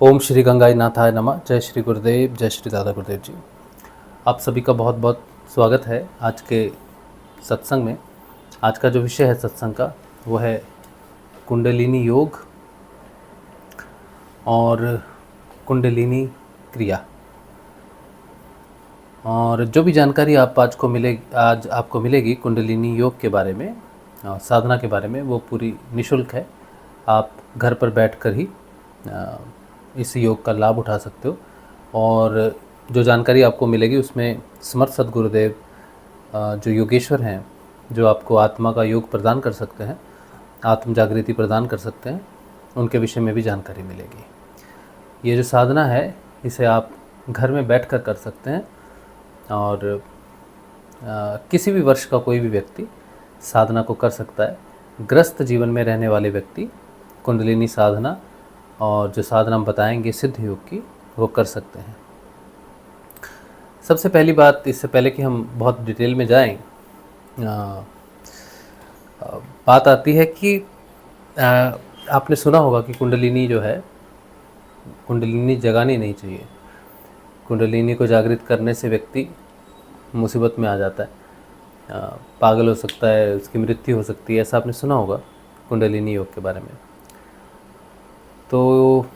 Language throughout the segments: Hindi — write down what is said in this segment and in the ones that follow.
ओम श्री गंगाई नाथाय नमः। जय श्री गुरुदेव, जय श्री दादा गुरुदेव जी। आप सभी का बहुत बहुत स्वागत है आज के सत्संग में। आज का जो विषय है सत्संग का वो है कुंडलिनी योग और कुंडलिनी क्रिया। और जो भी जानकारी आज आपको मिलेगी कुंडलिनी योग के बारे में, साधना के बारे में, वो पूरी निशुल्क है। आप घर पर बैठकर ही इस योग का लाभ उठा सकते हो। और जो जानकारी आपको मिलेगी उसमें समर्थ सद्गुरुदेव जो योगेश्वर हैं, जो आपको आत्मा का योग प्रदान कर सकते हैं, आत्म जागृति प्रदान कर सकते हैं, उनके विषय में भी जानकारी मिलेगी। ये जो साधना है इसे आप घर में बैठकर कर सकते हैं और किसी भी वर्ष का कोई भी व्यक्ति साधना को कर सकता है। ग्रस्त जीवन में रहने वाले व्यक्ति कुंडलिनी साधना और जो साधना हम बताएंगे सिद्ध योग की, वो कर सकते हैं। सबसे पहली बात, इससे पहले कि हम बहुत डिटेल में जाएं, बात आती है कि आपने सुना होगा कि कुंडलिनी जो है, कुंडलिनी जगानी नहीं चाहिए। कुंडलिनी को जागृत करने से व्यक्ति मुसीबत में आ जाता है, पागल हो सकता है, उसकी मृत्यु हो सकती है। ऐसा आपने सुना होगा कुंडलिनी योग के बारे में। तो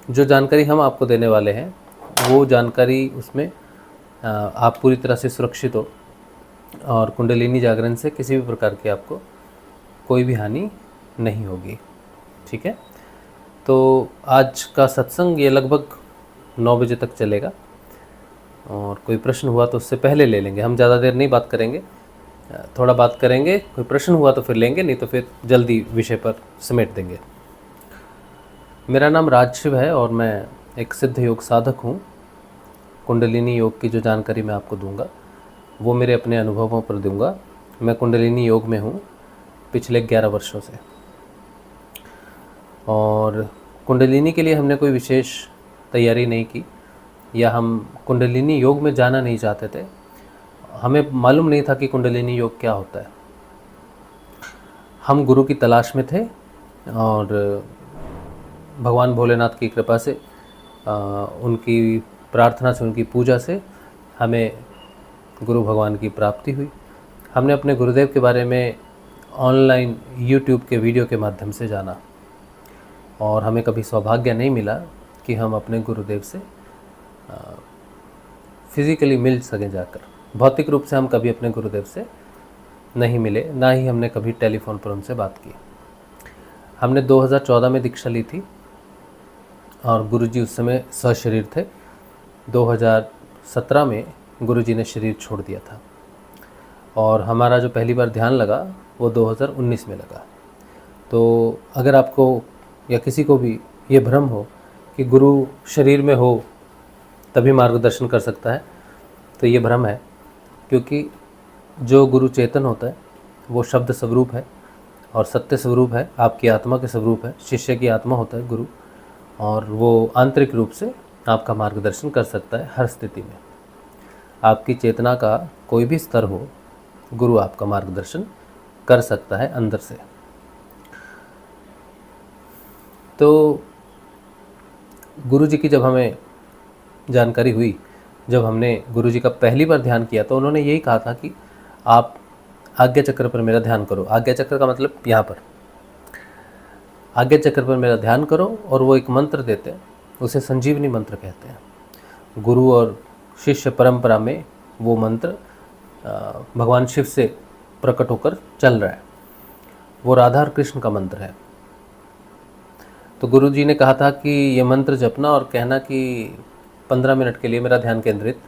जो जानकारी हम आपको देने वाले हैं वो जानकारी, उसमें आप पूरी तरह से सुरक्षित हो और कुंडलिनी जागरण से किसी भी प्रकार की आपको कोई भी हानि नहीं होगी। ठीक है, तो आज का सत्संग ये लगभग 9 बजे तक चलेगा और कोई प्रश्न हुआ तो उससे पहले ले लेंगे। हम ज़्यादा देर नहीं बात करेंगे, थोड़ा बात करेंगे। कोई प्रश्न हुआ तो फिर लेंगे, नहीं तो फिर जल्दी विषय पर समेट देंगे। मेरा नाम राजशिव है और मैं एक सिद्ध योग साधक हूँ। कुंडलिनी योग की जो जानकारी मैं आपको दूंगा वो मेरे अपने अनुभवों पर दूंगा। मैं कुंडलिनी योग में हूँ पिछले 11 वर्षों से, और कुंडलिनी के लिए हमने कोई विशेष तैयारी नहीं की, या हम कुंडलिनी योग में जाना नहीं चाहते थे। हमें मालूम नहीं था कि कुंडलिनी योग क्या होता है। हम गुरु की तलाश में थे और भगवान भोलेनाथ की कृपा से, उनकी प्रार्थना से, उनकी पूजा से हमें गुरु भगवान की प्राप्ति हुई। हमने अपने गुरुदेव के बारे में ऑनलाइन यूट्यूब के वीडियो के माध्यम से जाना और हमें कभी सौभाग्य नहीं मिला कि हम अपने गुरुदेव से फिज़िकली मिल सकें जाकर। भौतिक रूप से हम कभी अपने गुरुदेव से नहीं मिले, ना ही हमने कभी टेलीफोन पर उनसे बात की। हमने 2014 में दीक्षा ली थी और गुरुजी उस समय सशरीर थे। 2017 में गुरुजी ने शरीर छोड़ दिया था और हमारा जो पहली बार ध्यान लगा वो 2019 में लगा। तो अगर आपको या किसी को भी ये भ्रम हो कि गुरु शरीर में हो तभी मार्गदर्शन कर सकता है, तो ये भ्रम है। क्योंकि जो गुरु चेतन होता है वो शब्द स्वरूप है और सत्य स्वरूप है, आपकी आत्मा के स्वरूप है। शिष्य की आत्मा होता है गुरु, और वो आंतरिक रूप से आपका मार्गदर्शन कर सकता है हर स्थिति में। आपकी चेतना का कोई भी स्तर हो, गुरु आपका मार्गदर्शन कर सकता है अंदर से। तो गुरु जी की जब हमें जानकारी हुई, जब हमने गुरु जी का पहली बार ध्यान किया, तो उन्होंने यही कहा था कि आप आज्ञा चक्र पर मेरा ध्यान करो। आज्ञा चक्र का मतलब यहाँ पर, आज्ञा चक्र पर मेरा ध्यान करो, और वो एक मंत्र देते हैं, उसे संजीवनी मंत्र कहते हैं। गुरु और शिष्य परंपरा में वो मंत्र भगवान शिव से प्रकट होकर चल रहा है। वो राधा और कृष्ण का मंत्र है। तो गुरु जी ने कहा था कि ये मंत्र जपना और कहना कि 15 मिनट के लिए मेरा ध्यान केंद्रित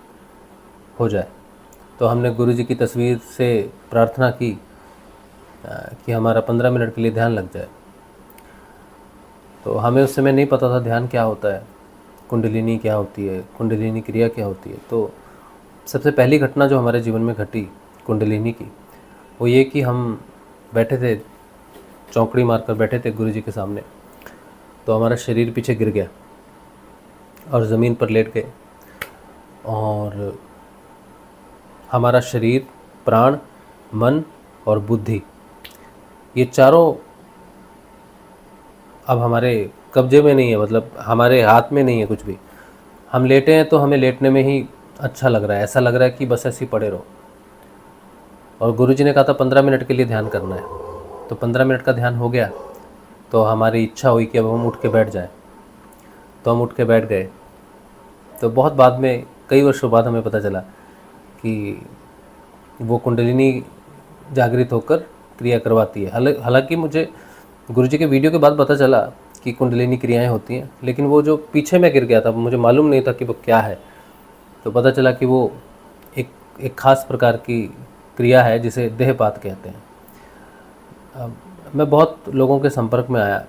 हो जाए। तो हमने गुरु जी की तस्वीर से प्रार्थना की कि हमारा 15 मिनट के लिए ध्यान लग जाए। तो हमें उस समय नहीं पता था ध्यान क्या होता है, कुंडलिनी क्या होती है, कुंडलिनी क्रिया क्या होती है। तो सबसे पहली घटना जो हमारे जीवन में घटी कुंडलिनी की, वो ये कि हम बैठे थे, चौकड़ी मारकर बैठे थे गुरु जी के सामने। तो हमारा शरीर पीछे गिर गया और ज़मीन पर लेट गए, और हमारा शरीर, प्राण, मन और बुद्धि, ये चारों अब हमारे कब्जे में नहीं है, मतलब हमारे हाथ में नहीं है कुछ भी। हम लेटे हैं तो हमें लेटने में ही अच्छा लग रहा है, ऐसा लग रहा है कि बस ऐसे ही पड़े रहो। और गुरुजी ने कहा था 15 मिनट के लिए ध्यान करना है, तो 15 मिनट का ध्यान हो गया, तो हमारी इच्छा हुई कि अब हम उठ के बैठ जाएं, तो हम उठ के बैठ गए। तो बहुत बाद में, कई वर्षों बाद हमें पता चला कि वो कुंडलिनी जागृत होकर क्रिया करवाती है। हालांकि मुझे गुरुजी के वीडियो के बाद पता चला कि कुंडलिनी क्रियाएं होती हैं, लेकिन वो जो पीछे मैं गिर गया था, मुझे मालूम नहीं था कि वो क्या है। तो पता चला कि वो एक खास प्रकार की क्रिया है जिसे देहपात कहते हैं। मैं बहुत लोगों के संपर्क में आया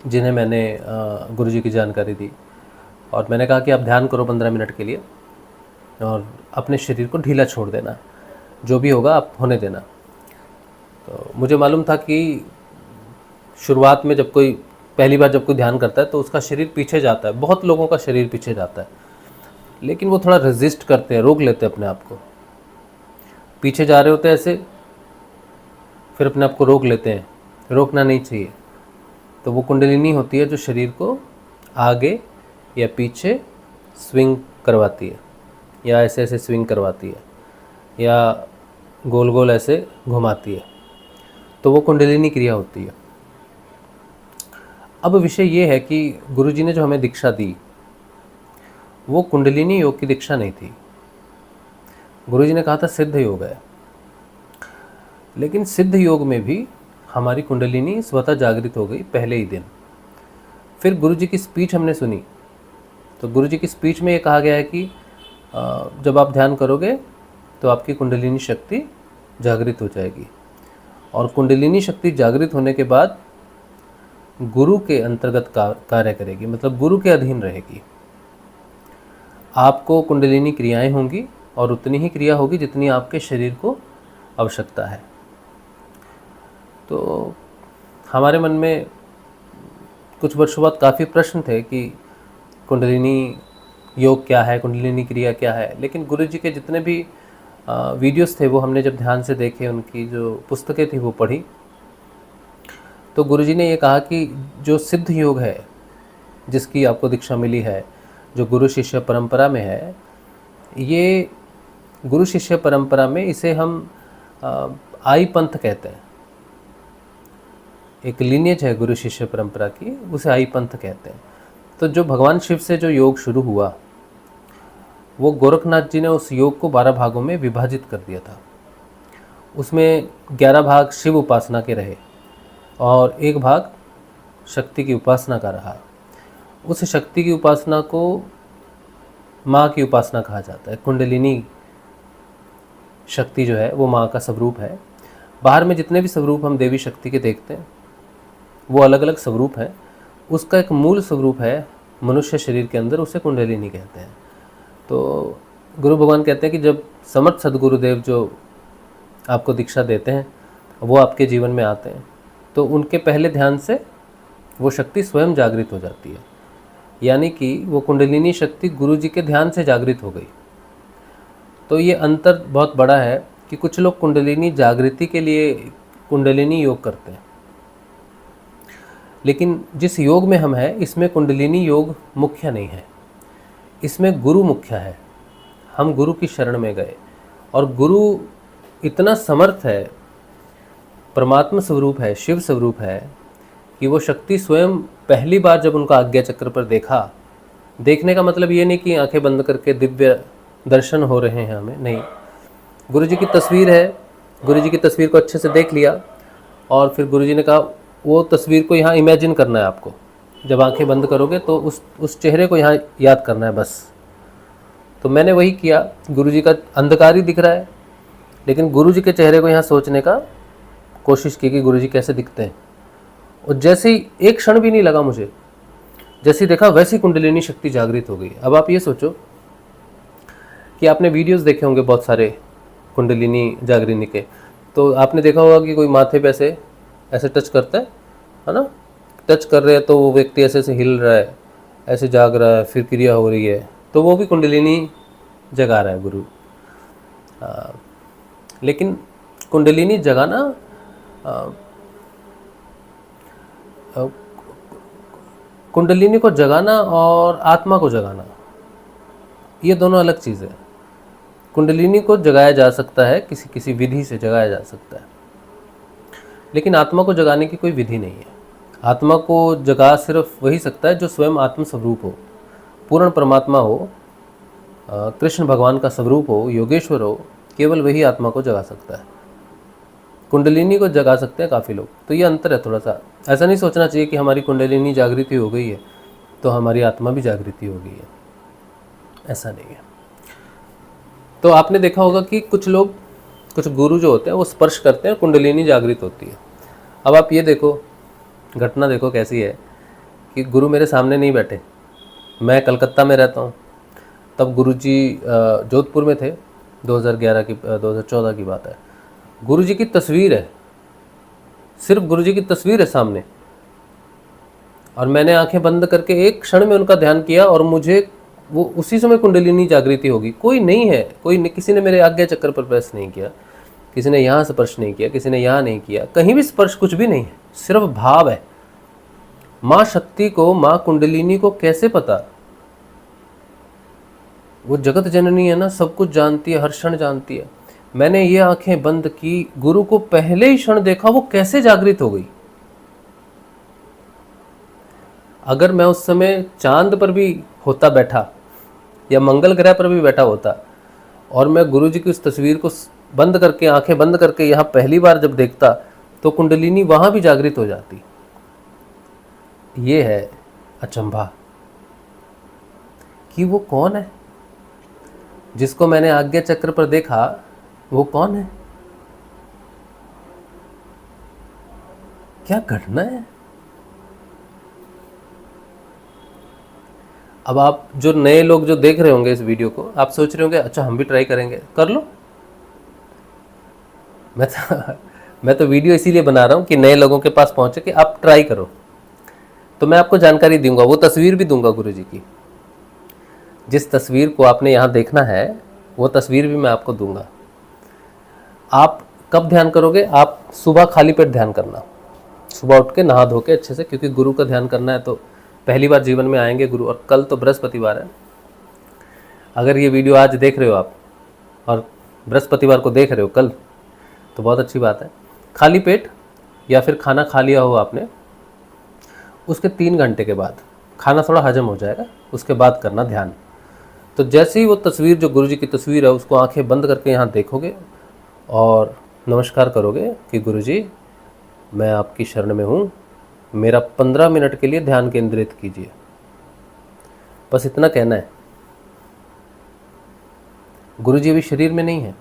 जिन्हें मैंने गुरुजी की जानकारी दी, और मैंने कहा कि आप ध्यान करो 15 मिनट के लिए और अपने शरीर को ढीला छोड़ देना, जो भी होगा आप होने देना। तो मुझे मालूम था कि शुरुआत में जब कोई पहली बार जब कोई ध्यान करता है तो उसका शरीर पीछे जाता है, बहुत लोगों का शरीर पीछे जाता है, लेकिन वो थोड़ा रेजिस्ट करते हैं, रोक लेते हैं अपने आप को। पीछे जा रहे होते हैं ऐसे, फिर अपने आप को रोक लेते हैं, रोकना नहीं चाहिए। तो वो कुंडलिनी होती है जो शरीर को आगे या पीछे स्विंग करवाती है, या ऐसे ऐसे स्विंग करवाती है, या गोल गोल ऐसे घुमाती है। तो वो कुंडलिनी क्रिया होती है। अब विषय ये है कि गुरुजी ने जो हमें दीक्षा दी वो कुंडलिनी योग की दीक्षा नहीं थी। गुरुजी ने कहा था सिद्ध योग है, लेकिन सिद्ध योग में भी हमारी कुंडलिनी स्वतः जागृत हो गई पहले ही दिन। फिर गुरुजी की स्पीच हमने सुनी, तो गुरुजी की स्पीच में ये कहा गया है कि जब आप ध्यान करोगे तो आपकी कुंडलिनी शक्ति जागृत हो जाएगी, और कुंडलिनी शक्ति जागृत होने के बाद गुरु के अंतर्गत कार्य करेगी, मतलब गुरु के अधीन रहेगी। आपको कुंडलिनी क्रियाएं होंगी और उतनी ही क्रिया होगी जितनी आपके शरीर को आवश्यकता है। तो हमारे मन में कुछ वर्षों बाद काफ़ी प्रश्न थे कि कुंडलिनी योग क्या है, कुंडलिनी क्रिया क्या है। लेकिन गुरुजी के जितने भी वीडियोस थे वो हमने जब ध्यान से देखे, उनकी जो पुस्तकें थी वो पढ़ी, तो गुरुजी ने ये कहा कि जो सिद्ध योग है जिसकी आपको दीक्षा मिली है, जो गुरु शिष्य परंपरा में है, ये गुरु शिष्य परंपरा में इसे हम आई पंथ कहते हैं। एक लीनियज है गुरु शिष्य परंपरा की, उसे आई पंथ कहते हैं। तो जो भगवान शिव से जो योग शुरू हुआ, वो गोरखनाथ जी ने उस योग को 12 भागों में विभाजित कर दिया था। उसमें 11 भाग शिव उपासना के रहे और एक भाग शक्ति की उपासना का रहा। उस शक्ति की उपासना को माँ की उपासना कहा जाता है। कुंडलिनी शक्ति जो है वो माँ का स्वरूप है। बाहर में जितने भी स्वरूप हम देवी शक्ति के देखते हैं वो अलग अलग स्वरूप हैं। उसका एक मूल स्वरूप है मनुष्य शरीर के अंदर, उसे कुंडलिनी कहते हैं। तो गुरु भगवान कहते हैं कि जब समर्थ सदगुरुदेव जो आपको दीक्षा देते हैं वो आपके जीवन में आते हैं तो उनके पहले ध्यान से वो शक्ति स्वयं जागृत हो जाती है, यानी कि वो कुंडलिनी शक्ति गुरु जी के ध्यान से जागृत हो गई। तो ये अंतर बहुत बड़ा है कि कुछ लोग कुंडलिनी जागृति के लिए कुंडलिनी योग करते हैं, लेकिन जिस योग में हम हैं इसमें कुंडलिनी योग मुख्य नहीं है, इसमें गुरु मुख्य है। हम गुरु की शरण में गए और गुरु इतना समर्थ है, परमात्मा स्वरूप है, शिव स्वरूप है कि वो शक्ति स्वयं पहली बार जब उनका आज्ञा चक्र पर देखा, देखने का मतलब ये नहीं कि आंखें बंद करके दिव्य दर्शन हो रहे हैं हमें, नहीं। गुरु जी की तस्वीर है, गुरु जी की तस्वीर को अच्छे से देख लिया और फिर गुरु जी ने कहा वो तस्वीर को यहाँ इमेजिन करना है आपको। जब आंखें बंद करोगे तो उस चेहरे को यहाँ याद करना है बस। तो मैंने वही किया। गुरु जी का अंधकार ही दिख रहा है, लेकिन गुरु जी के चेहरे को यहाँ सोचने का कोशिश की कि गुरु जी कैसे दिखते हैं। और जैसे ही एक क्षण भी नहीं लगा मुझे, जैसे देखा वैसी कुंडलिनी शक्ति जागृत हो गई। अब आप ये सोचो कि आपने वीडियोस देखे होंगे बहुत सारे कुंडलिनी जागृति के, तो आपने देखा होगा कि कोई माथे पे ऐसे ऐसे टच करता है ना, टच कर रहे हैं तो वो व्यक्ति ऐसे ऐसे हिल रहा है, ऐसे जाग रहा है, फिर क्रिया हो रही है, तो वो भी कुंडलिनी जगा रहा है गुरु। लेकिन कुंडलिनी जगाना कुंडलिनी को जगाना और आत्मा को जगाना ये दोनों अलग चीज़ है। कुंडलिनी को जगाया जा सकता है, किसी किसी विधि से जगाया जा सकता है, लेकिन आत्मा को जगाने की कोई विधि नहीं है। आत्मा को जगा सिर्फ वही सकता है जो स्वयं आत्म स्वरूप हो, पूर्ण परमात्मा हो, कृष्ण भगवान का स्वरूप हो, योगेश्वर हो, केवल वही आत्मा को जगा सकता है। कुंडलिनी को जगा सकते हैं काफ़ी लोग, तो ये अंतर है थोड़ा सा। ऐसा नहीं सोचना चाहिए कि हमारी कुंडलिनी जागृति हो गई है तो हमारी आत्मा भी जागृति हो गई है, ऐसा नहीं है। तो आपने देखा होगा कि कुछ लोग, कुछ गुरु जो होते हैं वो स्पर्श करते हैं, कुंडलिनी जागृत होती है। अब आप ये देखो, घटना देखो कैसी है कि गुरु मेरे सामने नहीं बैठे, मैं कलकत्ता में रहता हूँ, तब गुरुजी जोधपुर में थे, 2014 की बात है। गुरुजी की तस्वीर है, सिर्फ गुरुजी की तस्वीर है सामने, और मैंने आंखें बंद करके एक क्षण में उनका ध्यान किया और मुझे वो उसी समय कुंडलिनी जागृति होगी। कोई नहीं है, किसी ने मेरे आज्ञा चक्र पर प्रेस नहीं किया, किसी ने यहाँ स्पर्श नहीं किया, किसी ने यहाँ नहीं किया, कहीं भी स्पर्श कुछ भी नहीं है, सिर्फ भाव है। माँ शक्ति को, माँ कुंडलिनी को कैसे पता? वो जगत जननी है ना, सब कुछ जानती है, हर क्षण जानती है। मैंने ये आंखें बंद की, गुरु को पहले ही क्षण देखा, वो कैसे जागृत हो गई? अगर मैं उस समय चांद पर भी होता बैठा या मंगल ग्रह पर भी बैठा होता और मैं गुरुजी की उस तस्वीर को बंद करके, आंखें बंद करके यहाँ पहली बार जब देखता तो कुंडलिनी वहाँ भी जागृत हो जाती। ये है अचंभा कि वो कौन है जिसको मैंने आज्ञा चक्र पर देखा, वो कौन है? क्या घटना है? अब आप जो नए लोग जो देख रहे होंगे इस वीडियो को, आप सोच रहे होंगे अच्छा हम भी ट्राई करेंगे, कर लो। मैं तो वीडियो इसीलिए बना रहा हूँ कि नए लोगों के पास पहुँचे कि आप ट्राई करो। तो मैं आपको जानकारी दूंगा, वो तस्वीर भी दूंगा गुरुजी की। जिस तस्वीर को आपने यहाँ देखना है वो तस्वीर भी मैं आपको दूंगा। आप कब ध्यान करोगे? आप सुबह खाली पेट ध्यान करना, सुबह उठ के नहा धो के अच्छे से, क्योंकि गुरु का ध्यान करना है तो पहली बार जीवन में आएंगे गुरु, और कल तो बृहस्पतिवार है। अगर ये वीडियो आज देख रहे हो आप और बृहस्पतिवार को देख रहे हो कल, तो बहुत अच्छी बात है। खाली पेट या फिर खाना खा लिया हो आपने, उसके 3 घंटे के बाद खाना थोड़ा हजम हो जाएगा, उसके बाद करना ध्यान। तो जैसे ही वो तस्वीर, जो गुरुजी की तस्वीर है, उसको आंखें बंद करके यहाँ देखोगे और नमस्कार करोगे कि गुरुजी मैं आपकी शरण में हूँ, मेरा 15 मिनट के लिए ध्यान केंद्रित कीजिए। बस इतना कहना है। गुरुजी अभी शरीर में नहीं है।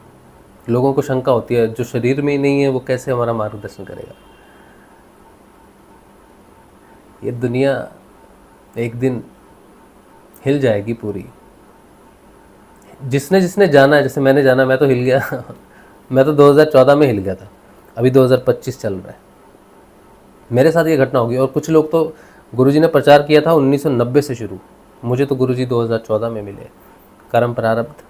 लोगों को शंका होती है जो शरीर में ही नहीं है वो कैसे हमारा मार्गदर्शन करेगा? ये दुनिया एक दिन हिल जाएगी पूरी। जिसने जिसने जाना है, जैसे मैंने जाना, मैं तो हिल गया मैं तो 2014 में हिल गया था, अभी 2025 चल रहा है, मेरे साथ ये घटना होगी। और कुछ लोग तो, गुरुजी ने प्रचार किया था 1990 से शुरू, मुझे तो गुरुजी 2014 में मिले, कर्म प्रारब्ध।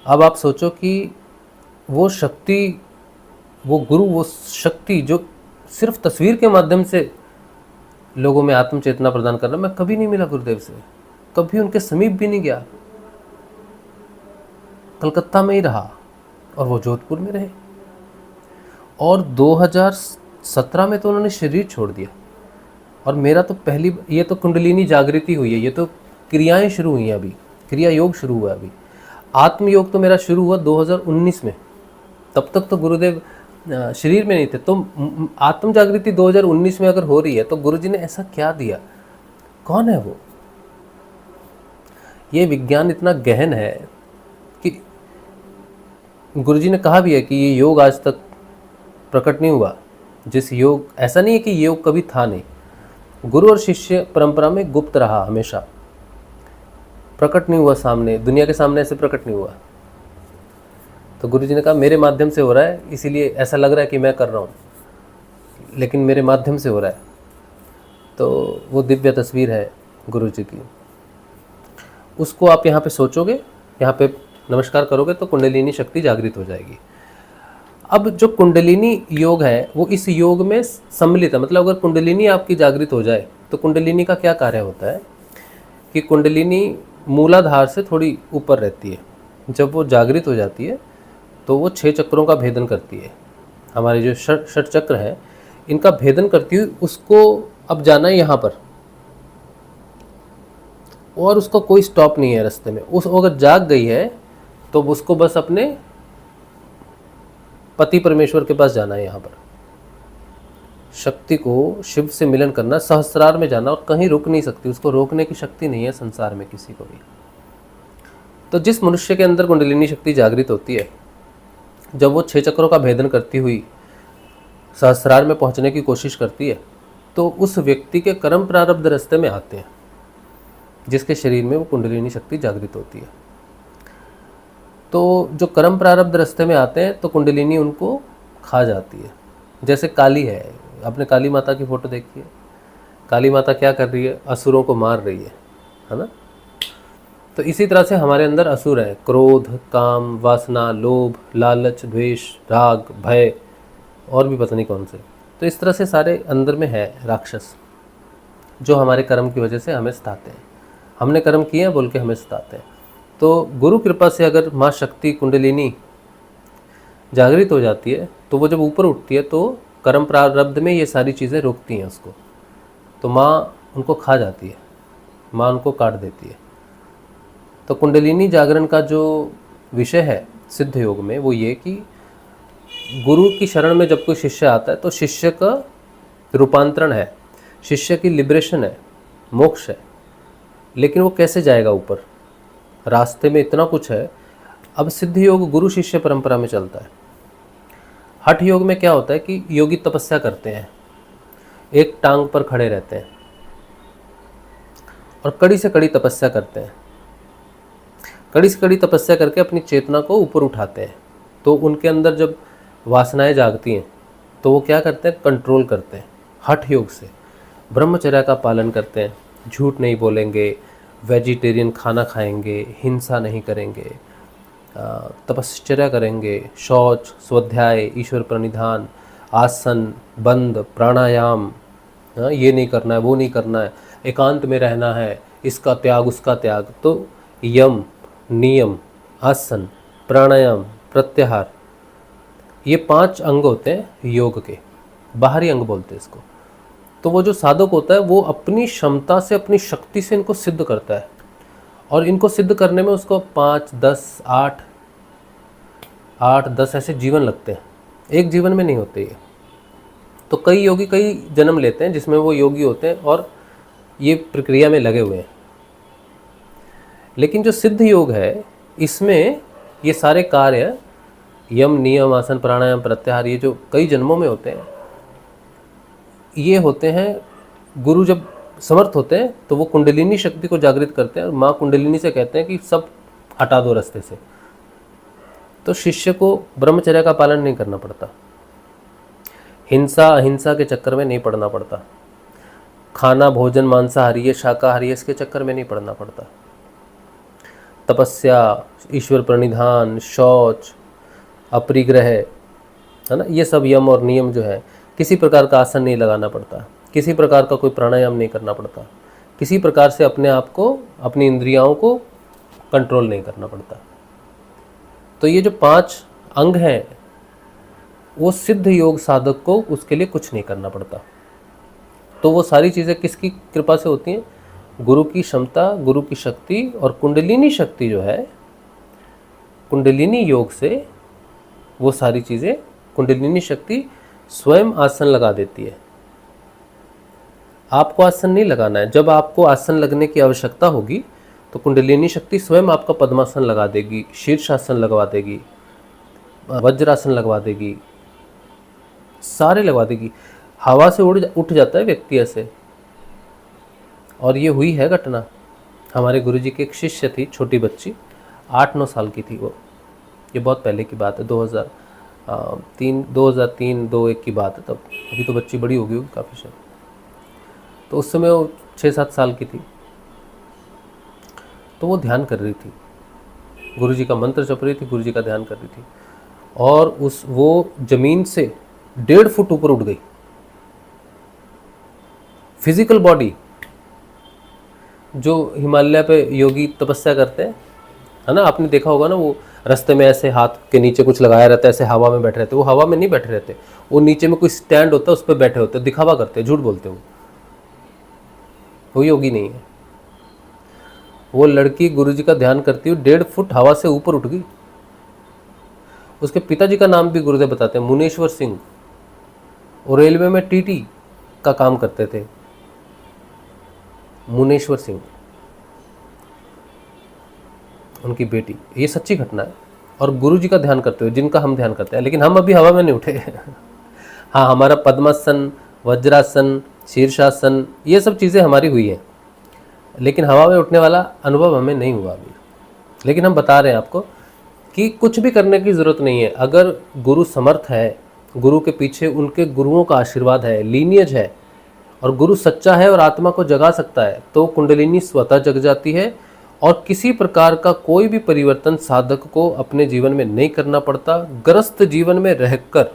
अब आप सोचो कि वो शक्ति, वो गुरु, वो शक्ति जो सिर्फ तस्वीर के माध्यम से लोगों में आत्म चेतना प्रदान कर रहा, मैं कभी नहीं मिला गुरुदेव से, कभी उनके समीप भी नहीं गया, कलकत्ता में ही रहा और वो जोधपुर में रहे। और 2017 में तो उन्होंने शरीर छोड़ दिया। और मेरा तो पहली, ये तो कुंडलिनी जागृति हुई है, ये तो क्रियाएं शुरू हुई हैं, अभी क्रिया योग शुरू हुआ है। अभी आत्म योग तो मेरा शुरू हुआ 2019 में, तब तक तो गुरुदेव शरीर में नहीं थे। तो आत्म जागृति 2019 में अगर हो रही है तो गुरुजी ने ऐसा क्या दिया? कौन है वो? ये विज्ञान इतना गहन है कि गुरुजी ने कहा भी है कि ये योग आज तक प्रकट नहीं हुआ। जिस योग, ऐसा नहीं है कि ये योग कभी था नहीं, गुरु और शिष्य परंपरा में गुप्त रहा, हमेशा प्रकट नहीं हुआ सामने, दुनिया के सामने ऐसे प्रकट नहीं हुआ। तो गुरुजी ने कहा मेरे माध्यम से हो रहा है, इसीलिए ऐसा लग रहा है कि मैं कर रहा हूँ, लेकिन मेरे माध्यम से हो रहा है। तो वो दिव्य तस्वीर है गुरुजी की, उसको आप यहाँ पे सोचोगे, यहाँ पे नमस्कार करोगे तो कुंडलिनी शक्ति जागृत हो जाएगी। अब जो कुंडलिनी योग है वो इस योग में सम्मिलित है। मतलब अगर कुंडलिनी आपकी जागृत हो जाए तो कुंडलिनी का क्या कार्य होता है कि कुंडलिनी मूलाधार से थोड़ी ऊपर रहती है। जब वो जागृत हो जाती है तो वो 6 चक्रों का भेदन करती है। हमारे जो षट चक्र है इनका भेदन करती हुई उसको अब जाना है यहाँ पर, और उसका कोई स्टॉप नहीं है रास्ते में। उस अगर जाग गई है तो उसको बस अपने पति परमेश्वर के पास जाना है। यहाँ पर शक्ति को शिव से मिलन करना, सहस्रार में जाना, और कहीं रुक नहीं सकती, उसको रोकने की शक्ति नहीं है संसार में किसी को भी। तो जिस मनुष्य के अंदर कुंडलिनी शक्ति जागृत होती है, जब वो 6 चक्रों का भेदन करती हुई सहस्रार में पहुंचने की कोशिश करती है तो उस व्यक्ति के कर्म प्रारब्ध रास्ते में आते हैं जिसके शरीर में वो कुंडलिनी शक्ति जागृत होती है। तो जो कर्म प्रारब्ध रास्ते में आते हैं तो कुंडलिनी उनको खा जाती है। जैसे काली है, आपने काली माता की फोटो देखी है। काली माता क्या कर रही है? असुरों को मार रही है ना। तो इसी तरह से हमारे अंदर असुर हैं, क्रोध, काम, वासना, लोभ, लालच, द्वेष, राग, भय, और भी पता नहीं कौन से। तो इस तरह से सारे अंदर में है राक्षस जो हमारे कर्म की वजह से हमें सताते हैं। हमने कर्म किए हैं बोल के हमें सताते हैं। तो गुरु कृपा से अगर माँ शक्ति कुंडलिनी जागृत हो जाती है तो वो जब ऊपर उठती है तो कर्म प्रारब्ध में ये सारी चीज़ें रोकती हैं उसको। तो माँ उनको खा जाती है, माँ उनको काट देती है। तो कुंडलिनी जागरण का जो विषय है सिद्ध योग में वो ये कि गुरु की शरण में जब कोई शिष्य आता है तो शिष्य का रूपांतरण है, शिष्य की लिबरेशन है, मोक्ष है। लेकिन वो कैसे जाएगा ऊपर? रास्ते में इतना कुछ है। अब सिद्ध योग गुरु शिष्य परंपरा में चलता है। हठ योग में क्या होता है कि योगी तपस्या करते हैं, एक टांग पर खड़े रहते हैं और कड़ी से कड़ी तपस्या करते हैं। कड़ी से कड़ी तपस्या करके अपनी चेतना को ऊपर उठाते हैं। तो उनके अंदर जब वासनाएं जागती हैं तो वो क्या करते हैं? कंट्रोल करते हैं हठ योग से। ब्रह्मचर्य का पालन करते हैं, झूठ नहीं बोलेंगे, वेजिटेरियन खाना खाएंगे, हिंसा नहीं करेंगे, तपश्चर्या करेंगे, शौच, स्वाध्याय, ईश्वर प्रणिधान, आसन, बंद, प्राणायाम, ये नहीं करना है, वो नहीं करना है, एकांत में रहना है, इसका त्याग, उसका त्याग। तो यम, नियम, आसन, प्राणायाम, प्रत्याहार, ये 5 अंग होते हैं योग के, बाहरी अंग बोलते हैं इसको। तो वो जो साधक होता है वो अपनी क्षमता से, अपनी शक्ति से इनको सिद्ध करता है, और इनको सिद्ध करने में उसको 5, 10, 8, 10 ऐसे जीवन लगते हैं। एक जीवन में नहीं होते ये। तो कई योगी कई जन्म लेते हैं जिसमें वो योगी होते हैं और ये प्रक्रिया में लगे हुए हैं। लेकिन जो सिद्ध योग है इसमें ये सारे कार्य, यम, नियम, आसन, प्राणायाम, प्रत्याहार, ये जो कई जन्मों में होते हैं, ये होते हैं गुरु जब समर्थ होते हैं तो वो कुंडलिनी शक्ति को जागृत करते हैं और माँ कुंडलिनी से कहते हैं कि सब हटा दो रास्ते से। तो शिष्य को ब्रह्मचर्य का पालन नहीं करना पड़ता, हिंसा अहिंसा के चक्कर में नहीं पड़ना पड़ता, खाना भोजन मांसाहारी है शाकाहारी है इसके चक्कर में नहीं पड़ना पड़ता। तपस्या, ईश्वर प्रणिधान, शौच, अपरिग्रह, है ना, ये सब यम और नियम जो है, किसी प्रकार का आसन नहीं लगाना पड़ता, किसी प्रकार का कोई प्राणायाम नहीं करना पड़ता, किसी प्रकार से अपने आप को, अपनी इंद्रियों को कंट्रोल नहीं करना पड़ता। तो ये जो 5 अंग हैं वो सिद्ध योग साधक को उसके लिए कुछ नहीं करना पड़ता। तो वो सारी चीज़ें किसकी कृपा से होती हैं? गुरु की क्षमता, गुरु की शक्ति, और कुंडलिनी शक्ति जो है, कुंडलिनी योग से वो सारी चीज़ें, कुंडलिनी शक्ति स्वयं आसन लगा देती है। आपको आसन नहीं लगाना है। जब आपको आसन लगने की आवश्यकता होगी तो कुंडलिनी शक्ति स्वयं आपका पद्मासन लगा देगी, शीर्षासन लगवा देगी, वज्रासन लगवा देगी, सारे लगवा देगी। हवा से उठ जाता है व्यक्ति ऐसे। और ये हुई है घटना। हमारे गुरुजी की एक शिष्य थी, छोटी बच्ची, 8-9 साल की थी वो। ये बहुत पहले की बात है, 2003-2001 की बात है। तब अभी तो बच्ची बड़ी हो गई होगी काफ़ी शायद। तो उस समय वो 6-7 साल की थी। तो वो ध्यान कर रही थी, गुरुजी का मंत्र जप रही थी, गुरुजी का ध्यान कर रही थी। और वो जमीन से 1.5 फुट ऊपर उठ गई। फिजिकल बॉडी, जो हिमालय पे योगी तपस्या करते हैं, है ना, आपने देखा होगा ना, वो रास्ते में ऐसे हाथ के नीचे कुछ लगाया रहता है, ऐसे हवा में बैठे रहते। वो हवा में नहीं बैठे रहते, वो नीचे में कोई स्टैंड होता है, उस पर बैठे होते, दिखावा करते हैं, झूठ बोलते हैं। वो योगी नहीं है। वो लड़की गुरुजी का ध्यान करती हुई 1.5 फुट हवा से ऊपर उठ गई। उसके पिताजी का नाम भी गुरुदेव बताते हैं, मुनेश्वर सिंह। और रेलवे में टीटी का काम करते थे, मुनेश्वर सिंह, उनकी बेटी। ये सच्ची घटना है। और गुरुजी का ध्यान करते हुए, जिनका हम ध्यान करते हैं, लेकिन हम अभी हवा में नहीं उठे। हाँ, हमारा पद्मासन, वज्रासन, शीर्षासन, ये सब चीज़ें हमारी हुई हैं, लेकिन हवा में उठने वाला अनुभव हमें नहीं हुआ अभी। लेकिन हम बता रहे हैं आपको कि कुछ भी करने की ज़रूरत नहीं है। अगर गुरु समर्थ है, गुरु के पीछे उनके गुरुओं का आशीर्वाद है, लीनियज है, और गुरु सच्चा है और आत्मा को जगा सकता है, तो कुंडलिनी स्वतः जग जाती है। और किसी प्रकार का कोई भी परिवर्तन साधक को अपने जीवन में नहीं करना पड़ता। ग्रस्त जीवन में रहकर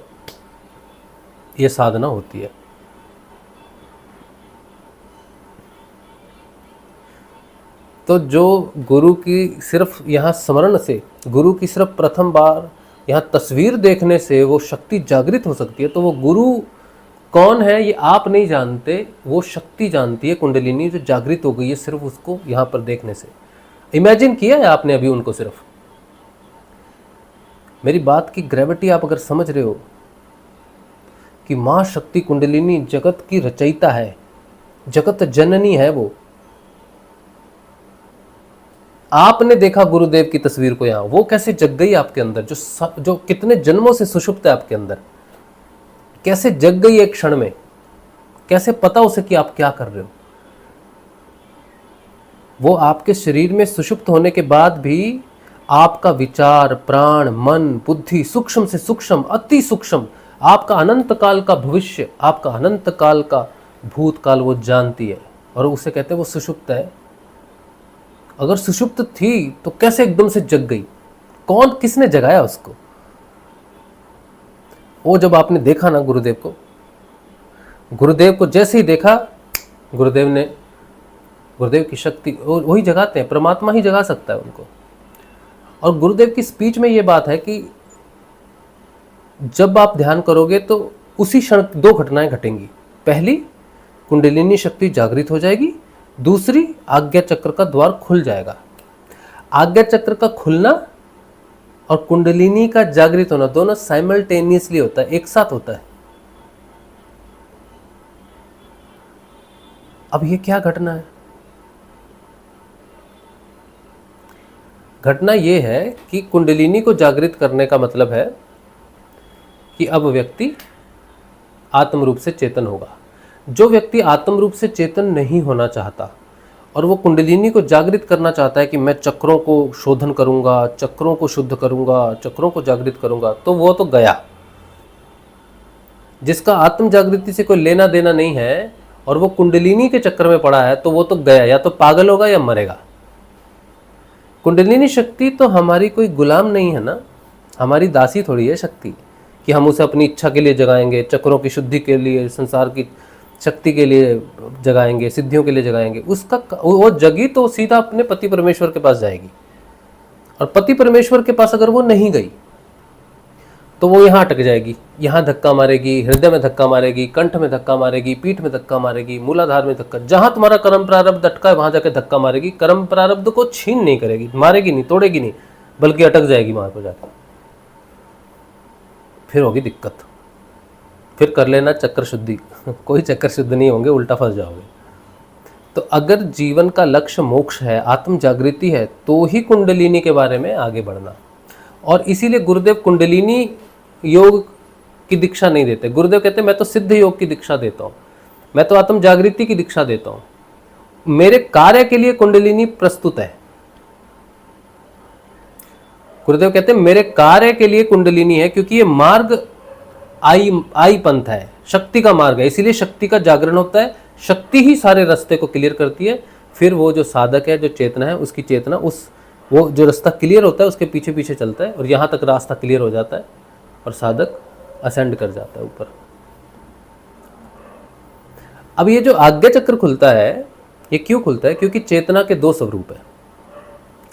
यह साधना होती है। तो जो गुरु की सिर्फ यहाँ स्मरण से, गुरु की सिर्फ प्रथम बार यहाँ तस्वीर देखने से वो शक्ति जागृत हो सकती है। तो वो गुरु कौन है ये आप नहीं जानते, वो शक्ति जानती है, कुंडलिनी जो जागृत हो गई है सिर्फ उसको यहाँ पर देखने से। इमेजिन किया है आपने अभी उनको? सिर्फ मेरी बात की ग्रेविटी आप अगर समझ रहे हो कि माँ शक्ति कुंडलिनी जगत की रचयिता है, जगत जननी है वो। आपने देखा गुरुदेव की तस्वीर को यहाँ, वो कैसे जग गई आपके अंदर, जो कितने जन्मों से सुषुप्त है आपके अंदर, कैसे जग गई एक क्षण में। कैसे पता उसे कि आप क्या कर रहे हो। वो आपके शरीर में सुषुप्त होने के बाद भी आपका विचार, प्राण, मन, बुद्धि, सूक्ष्म से सूक्ष्म, अति सूक्ष्म, आपका अनंत काल का भविष्य, आपका अनंत काल का भूतकाल वो जानती है। और उसे कहते हैं वो सुषुप्त है। अगर सुषुप्त थी तो कैसे एकदम से जग गई? कौन, किसने जगाया उसको? वो जब आपने देखा ना गुरुदेव को जैसे ही देखा, गुरुदेव की शक्ति वही जगाते हैं, परमात्मा ही जगा सकता है उनको। और गुरुदेव की स्पीच में ये बात है कि जब आप ध्यान करोगे तो उसी क्षण 2 घटनाएं घटेंगी। पहली, कुंडलिनी शक्ति जागृत हो जाएगी। दूसरी, आज्ञा चक्र का द्वार खुल जाएगा। आज्ञा चक्र का खुलना और कुंडलिनी का जागृत होना दोनों साइमल्टेनियसली होता है, एक साथ होता है। अब ये क्या घटना है? घटना ये है कि कुंडलिनी को जागृत करने का मतलब है कि अब व्यक्ति आत्म रूप से चेतन होगा। जो व्यक्ति आत्म रूप से चेतन नहीं होना चाहता और वो कुंडलिनी को जागृत करना चाहता है कि मैं चक्रों को शोधन करूंगा, चक्रों को शुद्ध करूंगा, चक्रों को जागृत करूंगा, तो वो तो गया। जिसका आत्म जागृति से कोई लेना देना नहीं है और वो कुंडलिनी के चक्कर में पड़ा है, तो वो तो गया, या तो पागल होगा या मरेगा। कुंडलिनी शक्ति तो हमारी कोई गुलाम नहीं है ना, हमारी दासी थोड़ी है शक्ति कि हम उसे अपनी इच्छा के लिए जगाएंगे, चक्रों की शुद्धि के लिए, संसार की शक्ति के लिए जगाएंगे, सिद्धियों के लिए जगाएंगे। उसका वो जगी तो सीधा अपने पति परमेश्वर के पास जाएगी। और पति परमेश्वर के पास अगर वो नहीं गई तो वो यहाँ अटक जाएगी, यहाँ धक्का मारेगी, हृदय में धक्का मारेगी, कंठ में धक्का मारेगी, पीठ में धक्का मारेगी, मूलाधार में धक्का, जहां तुम्हारा कर्म प्रारब्ध अटका है वहां जाके धक्का मारेगी। कर्म प्रारब्ध को छीन नहीं करेगी, मारेगी नहीं, तोड़ेगी नहीं, बल्कि अटक जाएगी वहां पर जाकर। फिर होगी दिक्कत, फिर कर लेना चक्र शुद्धि। कोई चक्कर शुद्ध नहीं होंगे, उल्टा फंस जाओगे। तो अगर जीवन का लक्ष्य मोक्ष है, आत्म जागृति है, तो ही कुंडलिनी के बारे में आगे बढ़ना। और इसीलिए गुरुदेव कुंडलिनी योग की दीक्षा नहीं देते। गुरुदेव कहते हैं मैं तो सिद्ध योग की दीक्षा देता हूँ, मैं तो आत्म जागृति की दीक्षा देता हूँ, मेरे कार्य के लिए कुंडलिनी प्रस्तुत है। गुरुदेव कहते हैं मेरे कार्य के लिए कुंडलिनी है, क्योंकि ये मार्ग आई पंथ है, शक्ति का मार्ग है, इसीलिए शक्ति का जागरण होता है। शक्ति ही सारे रास्ते को क्लियर करती है। फिर वो जो साधक है, जो चेतना है, उसकी चेतना वो जो रास्ता क्लियर होता है उसके पीछे पीछे चलता है और यहाँ तक रास्ता क्लियर हो जाता है। और साधक असेंड कर जाता है ऊपर। अब ये जो आज्ञा चक्र खुलता है, ये क्यों खुलता है? क्योंकि चेतना के दो स्वरूप है।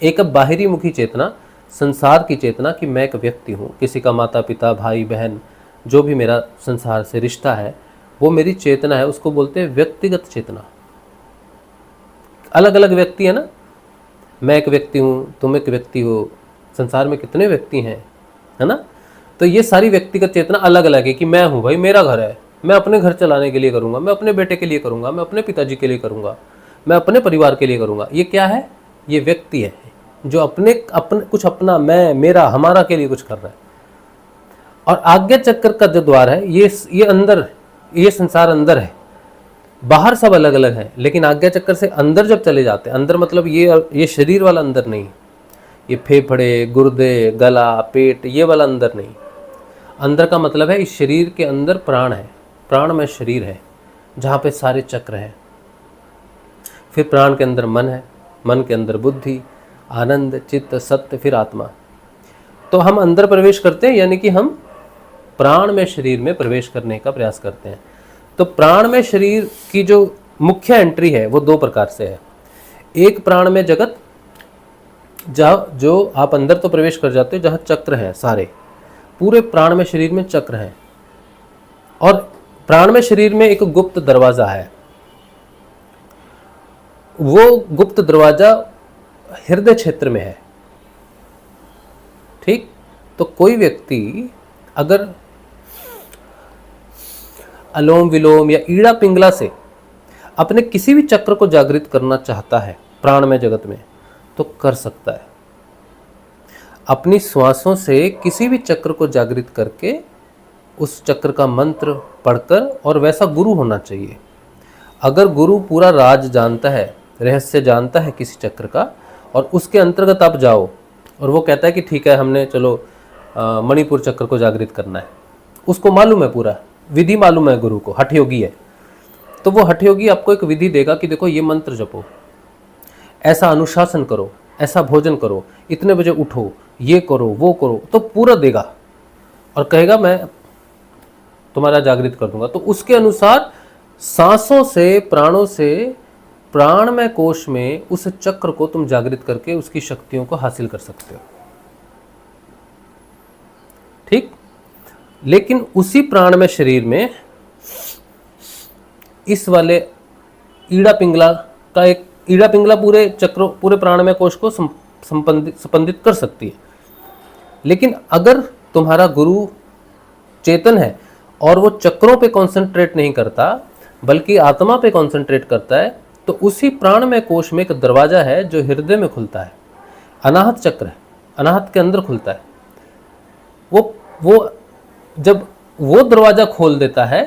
एक अब बाहरी मुखी चेतना, संसार की चेतना कि मैं एक व्यक्ति हूँ, किसी का माता पिता भाई बहन जो भी मेरा संसार से रिश्ता है वो मेरी चेतना है, उसको बोलते हैं व्यक्तिगत चेतना। अलग अलग व्यक्ति है ना, मैं एक व्यक्ति हूँ, तुम एक व्यक्ति हो, संसार में कितने व्यक्ति हैं, है ना। तो ये सारी व्यक्तिगत चेतना अलग अलग है कि मैं हूँ भाई, मेरा घर है, मैं अपने घर चलाने के लिए करूँगा, मैं अपने बेटे के लिए करूँगा, मैं अपने पिताजी के लिए करूँगा, मैं अपने परिवार के लिए करूँगा। ये क्या है? ये व्यक्ति है जो अपने कुछ अपना, मैं, मेरा, हमारा के लिए कुछ कर रहा है। और आज्ञा चक्र का जो द्वार है, ये अंदर, ये संसार अंदर है, बाहर सब अलग अलग है, लेकिन आज्ञा चक्र से अंदर जब चले जाते हैं, अंदर मतलब ये शरीर वाला अंदर नहीं, ये फेफड़े, गुर्दे, गला, पेट, ये वाला अंदर नहीं। अंदर का मतलब है इस शरीर के अंदर प्राण है, प्राण में शरीर है जहाँ पे सारे चक्र हैं। फिर प्राण के अंदर मन है, मन के अंदर बुद्धि, आनंद, चित्त, सत्य, फिर आत्मा। तो हम अंदर प्रवेश करते हैं, यानी कि हम प्राण में शरीर में प्रवेश करने का प्रयास करते हैं। तो प्राण में शरीर की जो मुख्य एंट्री है वो दो प्रकार से है। एक प्राण में जगत, जो आप अंदर तो प्रवेश कर जाते हो जहाँ चक्र है, सारे पूरे प्राण में शरीर में चक्र है। और प्राण में शरीर में एक गुप्त दरवाजा है, वो गुप्त दरवाजा हृदय क्षेत्र में है। ठीक, तो कोई व्यक्ति अगर अलोम विलोम या ईड़ा पिंगला से अपने किसी भी चक्र को जागृत करना चाहता है प्राण में जगत में, तो कर सकता है। अपनी श्वासों से किसी भी चक्र को जागृत करके उस चक्र का मंत्र पढ़कर, और वैसा गुरु होना चाहिए। अगर गुरु पूरा राज जानता है, रहस्य जानता है किसी चक्र का, और उसके अंतर्गत आप जाओ और वो कहता है कि ठीक है, हमने चलो मणिपुर चक्र को जागृत करना है, उसको मालूम है, पूरा विधि मालूम है गुरु को, हठ योगी है, तो वो हठ योगी आपको एक विधि देगा कि देखो ये मंत्र जपो, ऐसा अनुशासन करो, ऐसा भोजन करो, इतने बजे उठो, ये करो, वो करो, तो पूरा देगा और कहेगा मैं तुम्हारा जागृत कर दूंगा। तो उसके अनुसार सांसों से, प्राणों से, प्राणमय कोश में उस चक्र को तुम जागृत करके उसकी शक्तियों को हासिल कर सकते हो। ठीक, लेकिन उसी प्राणमय शरीर में इस वाले ईड़ा पिंगला का एक, ईड़ा पिंगला पूरे चक्र, पूरे प्राणमय कोश को संपंदित कर सकती है। लेकिन अगर तुम्हारा गुरु चेतन है और वो चक्रों पे कंसंट्रेट नहीं करता बल्कि आत्मा पे कंसंट्रेट करता है, तो उसी प्राणमय कोश में एक दरवाजा है जो हृदय में खुलता है, अनाहत चक्र है, अनाहत के अंदर खुलता है। वो जब वो दरवाजा खोल देता है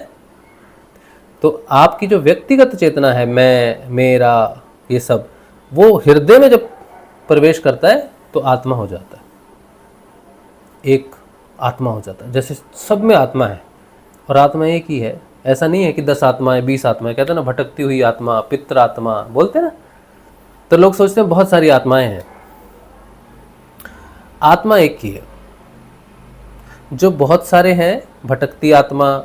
तो आपकी जो व्यक्तिगत चेतना है, मैं, मेरा, ये सब, वो हृदय में जब प्रवेश करता है तो आत्मा हो जाता है, एक आत्मा हो जाता है। जैसे सब में आत्मा है और आत्मा एक ही है, ऐसा नहीं है कि 10 आत्माएं, 20 आत्माएं, कहते हैं ना भटकती हुई आत्मा, पित्र आत्मा बोलते हैं ना, तो लोग सोचते हैं बहुत सारी आत्माएं हैं। आत्मा एक ही है। जो बहुत सारे हैं, भटकती आत्मा,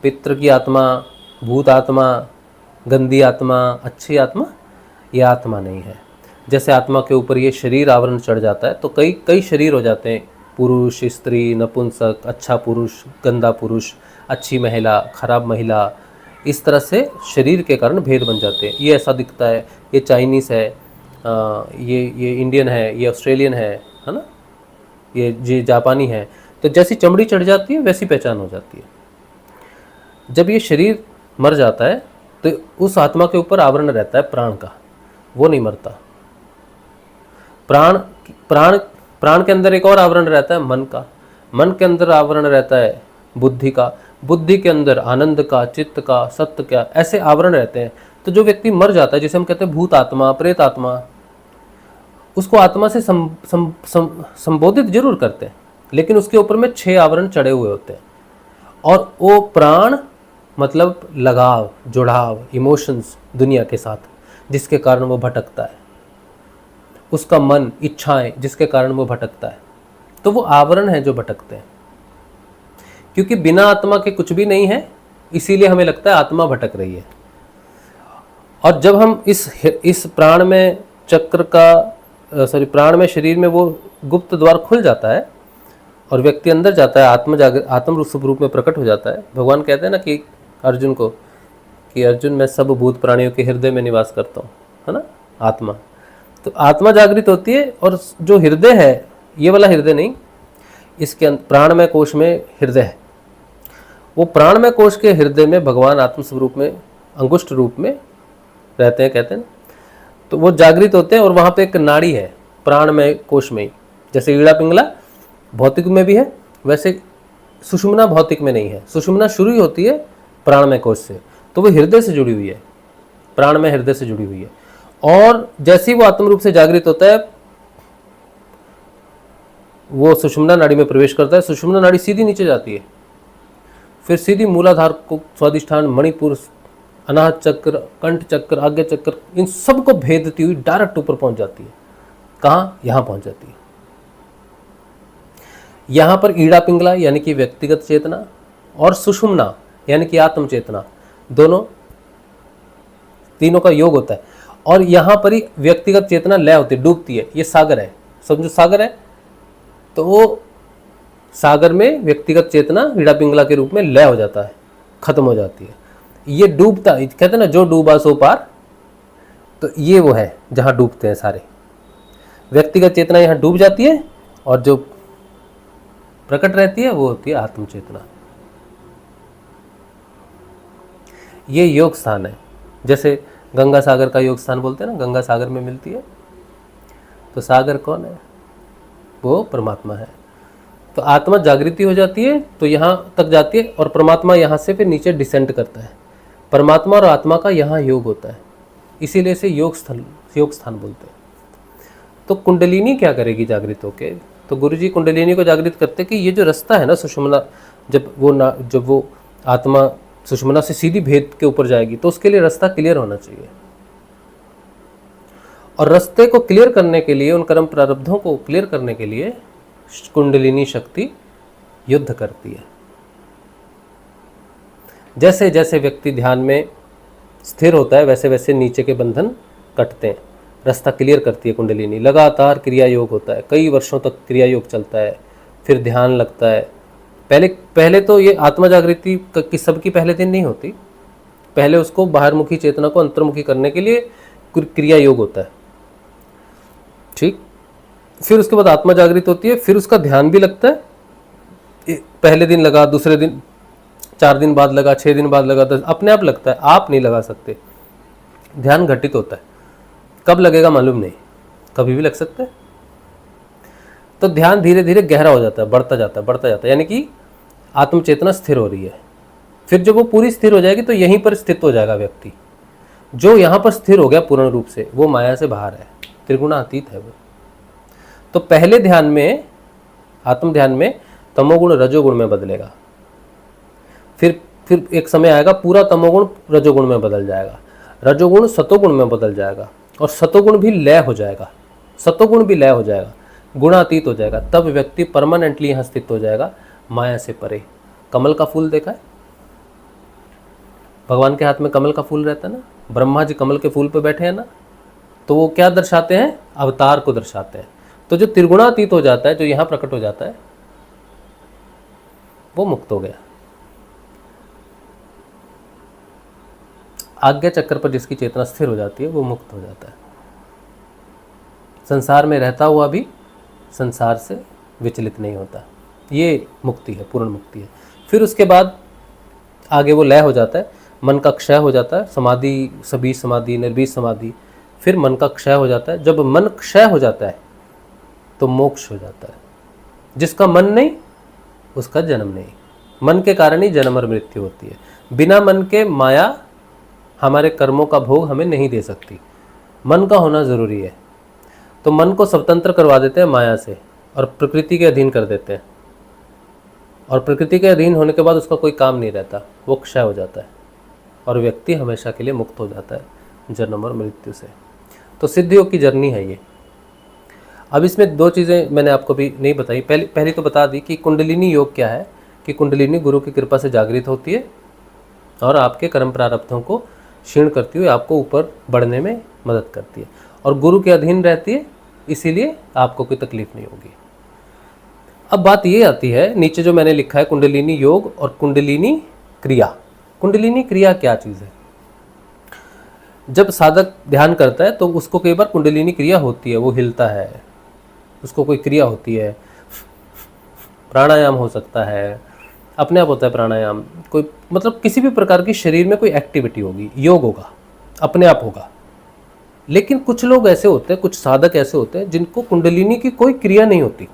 पित्र की आत्मा, भूत आत्मा, गंदी आत्मा, अच्छी आत्मा, ये आत्मा नहीं है। जैसे आत्मा के ऊपर ये शरीर आवरण चढ़ जाता है तो कई शरीर हो जाते हैं, पुरुष, स्त्री, नपुंसक, अच्छा पुरुष, गंदा पुरुष, अच्छी महिला, खराब महिला, इस तरह से शरीर के कारण भेद बन जाते हैं। ये ऐसा दिखता है, ये चाइनीज़ है, ये इंडियन है, ये ऑस्ट्रेलियन है ना, ये जापानी है। तो जैसी चमड़ी चढ़ जाती है वैसी पहचान हो जाती है। जब ये शरीर मर जाता है तो उस आत्मा के ऊपर आवरण रहता है प्राण का, वो नहीं मरता। प्राण के अंदर एक और आवरण रहता है मन का, मन के अंदर आवरण रहता है बुद्धि का, बुद्धि के अंदर आनंद का, चित्त का, सत्य का, ऐसे आवरण रहते हैं। तो जो व्यक्ति मर जाता है, जिसे हम कहते हैं भूत आत्मा, प्रेत आत्मा, उसको आत्मा से संबोधित जरूर करते हैं, लेकिन उसके ऊपर में 6 आवरण चढ़े हुए होते हैं। और वो प्राण मतलब लगाव, जुड़ाव, इमोशंस दुनिया के साथ, जिसके कारण वो भटकता है। उसका मन, इच्छाएं, जिसके कारण वो भटकता है। तो वो आवरण है जो भटकते हैं। क्योंकि बिना आत्मा के कुछ भी नहीं है, इसीलिए हमें लगता है आत्मा भटक रही है। और जब हम इस प्राण में चक्र का प्राण में शरीर में वो गुप्त द्वार खुल जाता है और व्यक्ति अंदर जाता है, आत्म रूप में प्रकट हो जाता है। भगवान कहते हैं ना कि अर्जुन को कि अर्जुन मैं सब भूत प्राणियों के हृदय में निवास करता हूँ, है ना, आत्मा। तो आत्मा जागृत होती है और जो हृदय है, ये वाला हृदय नहीं, इसके प्राणमय कोश में हृदय है। वो प्राणमय कोश के हृदय में भगवान आत्म स्वरूप में अंगुष्ठ रूप में रहते हैं, कहते हैं। तो वो जागृत होते हैं और वहाँ पे एक नाड़ी है प्राणमय कोश में ही। जैसे ईड़ा पिंगला भौतिक में भी है, वैसे सुषुम्ना भौतिक में नहीं है। सुषुम्ना शुरू ही होती है प्राणमय कोश से, तो वो हृदय से जुड़ी हुई है, प्राणमय हृदय से जुड़ी हुई है। और जैसे ही वो आत्म रूप से जागृत होता है, वो सुषुम्ना नाड़ी में प्रवेश करता है। सुषुम्ना नाड़ी सीधी नीचे जाती है, फिर सीधी मूलाधार को, स्वादिष्ठान, मणिपुर, अनाहत चक्र, कंठ चक्र, आज्ञा चक्र, इन सब को भेदती हुई डायरेक्ट ऊपर पहुंच जाती है। कहाँ? यहां पहुंच जाती है। यहां पर ईड़ा पिंगला यानी कि व्यक्तिगत चेतना और सुषुम्ना यानी कि आत्म चेतना, दोनों तीनों का योग होता है। और यहां पर ही व्यक्तिगत चेतना लय होती है, डूबती है। ये सागर है, समझो सागर है, तो वो सागर में व्यक्तिगत चेतना ईड़ा पिंगला के रूप में लय हो जाता है, खत्म हो जाती है। ये डूबता, कहते हैं ना जो डूबा सो पार, तो ये वो है जहां डूबते हैं सारे। व्यक्तिगत चेतना यहां डूब जाती है और जो प्रकट रहती है वो होती है आत्म चेतना। ये योग स्थान है। जैसे गंगा सागर का योग स्थान बोलते हैं ना, गंगा सागर में मिलती है। तो सागर कौन है? वो परमात्मा है। तो आत्मा जागृति हो जाती है तो यहाँ तक जाती है और परमात्मा यहाँ से फिर नीचे डिसेंड करता है। परमात्मा और आत्मा का यहाँ योग होता है, इसीलिए इसे योग स्थान बोलते हैं। तो कुंडलिनी क्या करेगी जागृत होके? तो गुरुजी कुंडलिनी को जागृत करते कि ये जो रास्ता है ना सुषुम्ना, जब वो आत्मा सुषुम्ना से सीधी भेद के ऊपर जाएगी तो उसके लिए रास्ता क्लियर होना चाहिए। और रास्ते को क्लियर करने के लिए, उन कर्म प्रारब्धों को क्लियर करने के लिए कुंडलिनी शक्ति युद्ध करती है। जैसे जैसे व्यक्ति ध्यान में स्थिर होता है वैसे वैसे नीचे के बंधन कटते हैं। रास्ता क्लियर करती है कुंडलिनी। लगातार क्रिया योग होता है, कई वर्षों तक क्रिया योग चलता है, फिर ध्यान लगता है। पहले तो ये आत्मा जागृति की सबकी पहले दिन नहीं होती। पहले उसको बाहरमुखी चेतना को अंतर्मुखी करने के लिए क्रिया योग होता है, ठीक। फिर उसके बाद आत्मा जागृत होती है, फिर उसका ध्यान भी लगता है। पहले दिन लगा, दूसरे दिन, 4 दिन बाद लगा, 6 दिन बाद लगा, 10, अपने आप लगता है। आप नहीं लगा सकते, ध्यान घटित होता है। कब लगेगा मालूम नहीं, कभी भी लग सकता है। तो ध्यान धीरे धीरे गहरा हो जाता है, बढ़ता जाता है, यानी कि आत्म चेतना स्थिर हो रही है। फिर जब वो पूरी स्थिर हो जाएगी तो यहीं पर स्थित हो जाएगा व्यक्ति। जो यहाँ पर स्थिर हो गया पूर्ण रूप से, वो माया से बाहर है, त्रिगुणातीत है वो। तो पहले ध्यान में, आत्म ध्यान में तमोगुण रजोगुण में बदलेगा। फिर एक समय आएगा पूरा तमोगुण रजोगुण में बदल जाएगा, रजोगुण सतोगुण में बदल जाएगा और सतोगुण भी लय हो जाएगा, गुणातीत हो जाएगा। तब व्यक्ति परमानेंटली यहाँ स्थित हो जाएगा, माया से परे। कमल का फूल देखा है? भगवान के हाथ में कमल का फूल रहता है ना, ब्रह्मा जी कमल के फूल पे बैठे हैं ना, तो वो क्या दर्शाते हैं? अवतार को दर्शाते हैं। तो जो त्रिगुणातीत हो जाता है, जो यहाँ प्रकट हो जाता है, वो मुक्त हो गया। आज्ञा चक्र पर जिसकी चेतना स्थिर हो जाती है वो मुक्त हो जाता है। संसार में रहता हुआ भी संसार से विचलित नहीं होता। ये मुक्ति है, पूर्ण मुक्ति है। फिर उसके बाद आगे वो लय हो जाता है, मन का क्षय हो जाता है, समाधि, सबीज समाधि, निर्बीज समाधि। फिर मन का क्षय हो जाता है। जब मन क्षय हो जाता है तो मोक्ष हो जाता है। जिसका मन नहीं उसका जन्म नहीं। मन के कारण ही जन्म और मृत्यु होती है। बिना मन के माया हमारे कर्मों का भोग हमें नहीं दे सकती। मन का होना जरूरी है। तो मन को स्वतंत्र करवा देते हैं माया से और प्रकृति के अधीन कर देते हैं। और प्रकृति के अधीन होने के बाद उसका कोई काम नहीं रहता, वो क्षय हो जाता है और व्यक्ति हमेशा के लिए मुक्त हो जाता है जन्म और मृत्यु से। तो सिद्ध योग की जर्नी है ये। अब इसमें 2 चीज़ें मैंने आपको भी नहीं बताई। पहली तो बता दी कि कुंडलिनी योग क्या है, कि कुंडलिनी गुरु की कृपा से जागृत होती है और आपके कर्म प्रारब्धों को क्षीण करती हुई आपको ऊपर बढ़ने में मदद करती है और गुरु के अधीन रहती है, इसीलिए आपको कोई तकलीफ नहीं होगी। अब बात ये आती है, नीचे जो मैंने लिखा है कुंडलिनी योग और कुंडलिनी क्रिया। कुंडलिनी क्रिया क्या चीज़ है? जब साधक ध्यान करता है तो उसको कई बार कुंडलिनी क्रिया होती है, वो हिलता है, उसको कोई क्रिया होती है। प्राणायाम हो सकता है, अपने आप होता है प्राणायाम, कोई मतलब किसी भी प्रकार की शरीर में कोई एक्टिविटी होगी, योग होगा, अपने आप होगा। लेकिन कुछ लोग ऐसे होते हैं, कुछ साधक ऐसे होते हैं जिनको कुंडलिनी की कोई क्रिया नहीं होती,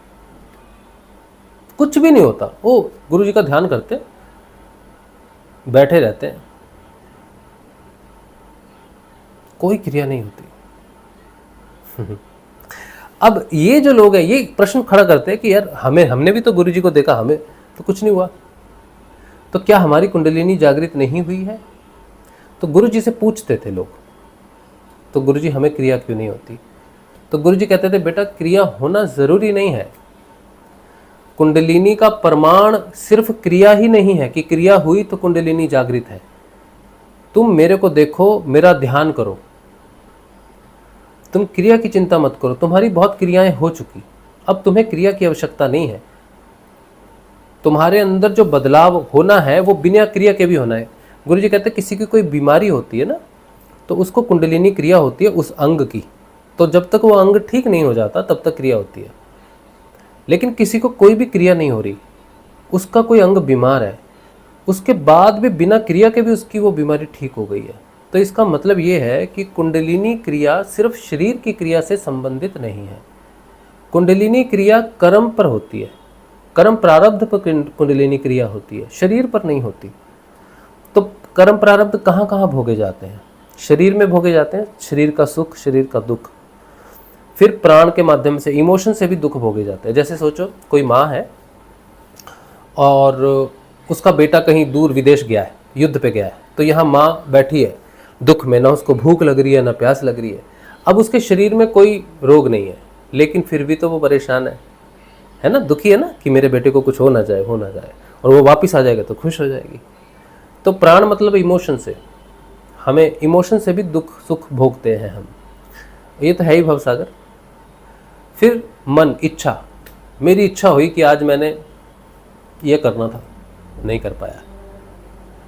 कुछ भी नहीं होता, वो गुरु जी का ध्यान करते बैठे रहते हैं, कोई क्रिया नहीं होती। अब ये जो लोग हैं ये प्रश्न खड़ा करते हैं कि यार हमने भी तो गुरु जी को देखा, हमें तो कुछ नहीं हुआ, तो क्या हमारी कुंडलिनी जागृत नहीं हुई है? तो गुरु जी से पूछते थे लोग, तो गुरु जी हमें क्रिया क्यों नहीं होती? तो गुरु जी कहते थे बेटा क्रिया होना जरूरी नहीं है, कुंडलिनी का प्रमाण सिर्फ क्रिया ही नहीं है कि क्रिया हुई तो कुंडलिनी जागृत है। तुम मेरे को देखो, मेरा ध्यान करो, तुम क्रिया की चिंता मत करो, तुम्हारी बहुत क्रियाएं हो चुकी, अब तुम्हें क्रिया की आवश्यकता नहीं है। तुम्हारे अंदर जो बदलाव होना है वो बिना क्रिया के भी होना है। गुरु जी कहते हैं किसी की कोई बीमारी होती है ना, तो उसको कुंडलिनी क्रिया होती है उस अंग की, तो जब तक वो अंग ठीक नहीं हो जाता तब तक क्रिया होती है। लेकिन किसी को कोई भी क्रिया नहीं हो रही, उसका कोई अंग बीमार है, उसके बाद भी बिना क्रिया के भी उसकी वो बीमारी ठीक हो गई है, तो इसका मतलब ये है कि कुंडलिनी क्रिया सिर्फ शरीर की क्रिया से संबंधित नहीं है। कुंडलिनी क्रिया कर्म पर होती है, कर्म प्रारब्ध पर कुंडलिनी क्रिया होती है, शरीर पर नहीं होती। तो कर्म प्रारब्ध कहाँ कहाँ भोगे जाते हैं? शरीर में भोगे जाते हैं, शरीर का सुख, शरीर का दुख। फिर प्राण के माध्यम से, इमोशन से भी दुख भोगे जाते हैं। जैसे सोचो कोई माँ है और उसका बेटा कहीं दूर विदेश गया है, युद्ध पे गया है, तो यहाँ माँ बैठी है दुख में, ना उसको भूख लग रही है ना प्यास लग रही है। अब उसके शरीर में कोई रोग नहीं है, लेकिन फिर भी तो वो परेशान है ना, दुखी है ना कि मेरे बेटे को कुछ हो ना जाए, और वो वापस आ जाएगा तो खुश हो जाएगी। तो प्राण मतलब इमोशन से, हमें इमोशन से भी दुख सुख भोगते हैं हम, ये तो है ही भवसागर। फिर मन, इच्छा, मेरी इच्छा हुई कि आज मैंने ये करना था, नहीं कर पाया,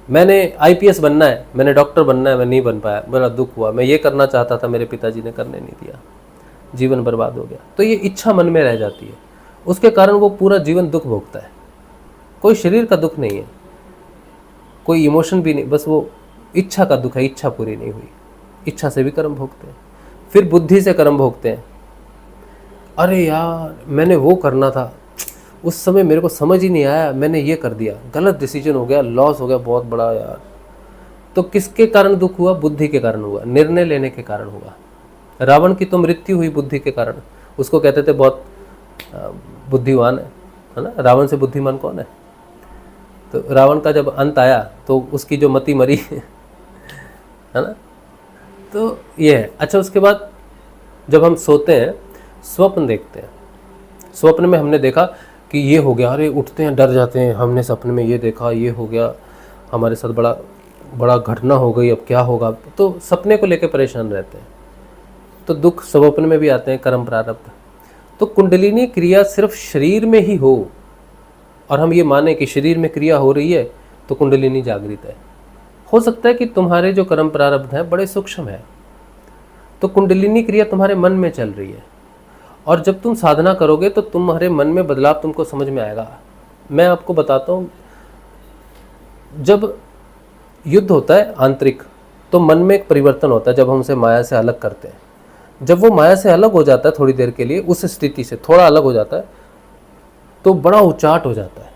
मैंने आईपीएस बनना है, मैंने डॉक्टर बनना है, मैं नहीं बन पाया, बड़ा दुख हुआ, मैं ये करना चाहता था, मेरे पिताजी ने करने नहीं दिया, जीवन बर्बाद हो गया। तो ये इच्छा मन में रह जाती है, उसके कारण वो पूरा जीवन दुख भोगता है। कोई शरीर का दुख नहीं है, कोई इमोशन भी नहीं, बस वो इच्छा का दुख है, इच्छा पूरी नहीं हुई, इच्छा से भी कर्म भोगते हैं। फिर बुद्धि से कर्म भोगते हैं, अरे यार मैंने वो करना था, उस समय मेरे को समझ ही नहीं आया, मैंने ये कर दिया, गलत डिसीजन हो गया, लॉस हो गया बहुत बड़ा यार। तो किसके कारण दुख हुआ? बुद्धि के कारण हुआ, निर्णय लेने के कारण हुआ। रावण की तो मृत्यु हुई बुद्धि के कारण, उसको कहते थे बहुत बुद्धिमान है ना, रावण से बुद्धिमान कौन है? तो रावण का जब अंत आया तो उसकी जो मति मरी है ना, तो ये है। अच्छा, उसके बाद जब हम सोते हैं, स्वप्न देखते हैं, स्वप्न में हमने देखा कि ये हो गया, अरे उठते हैं डर जाते हैं, हमने सपने में ये देखा, ये हो गया, हमारे साथ बड़ा घटना हो गई, अब क्या होगा, तो सपने को लेकर परेशान रहते हैं। तो दुख स्वप्न में भी आते हैं, कर्म प्रारब्ध। तो कुंडलिनी क्रिया सिर्फ शरीर में ही हो और हम ये माने कि शरीर में क्रिया हो रही है तो कुंडलिनी जागृत है। हो सकता है कि तुम्हारे जो कर्म प्रारब्ध हैं बड़े सूक्ष्म है, तो कुंडलिनी क्रिया तुम्हारे मन में चल रही है, और जब तुम साधना करोगे तो तुम्हारे मन में बदलाव तुमको समझ में आएगा। मैं आपको बताता हूँ, जब युद्ध होता है आंतरिक, तो मन में एक परिवर्तन होता है जब हम उसे माया से अलग करते हैं। जब वो माया से अलग हो जाता है थोड़ी देर के लिए, उस स्थिति से थोड़ा अलग हो जाता है, तो बड़ा उचाट हो जाता है,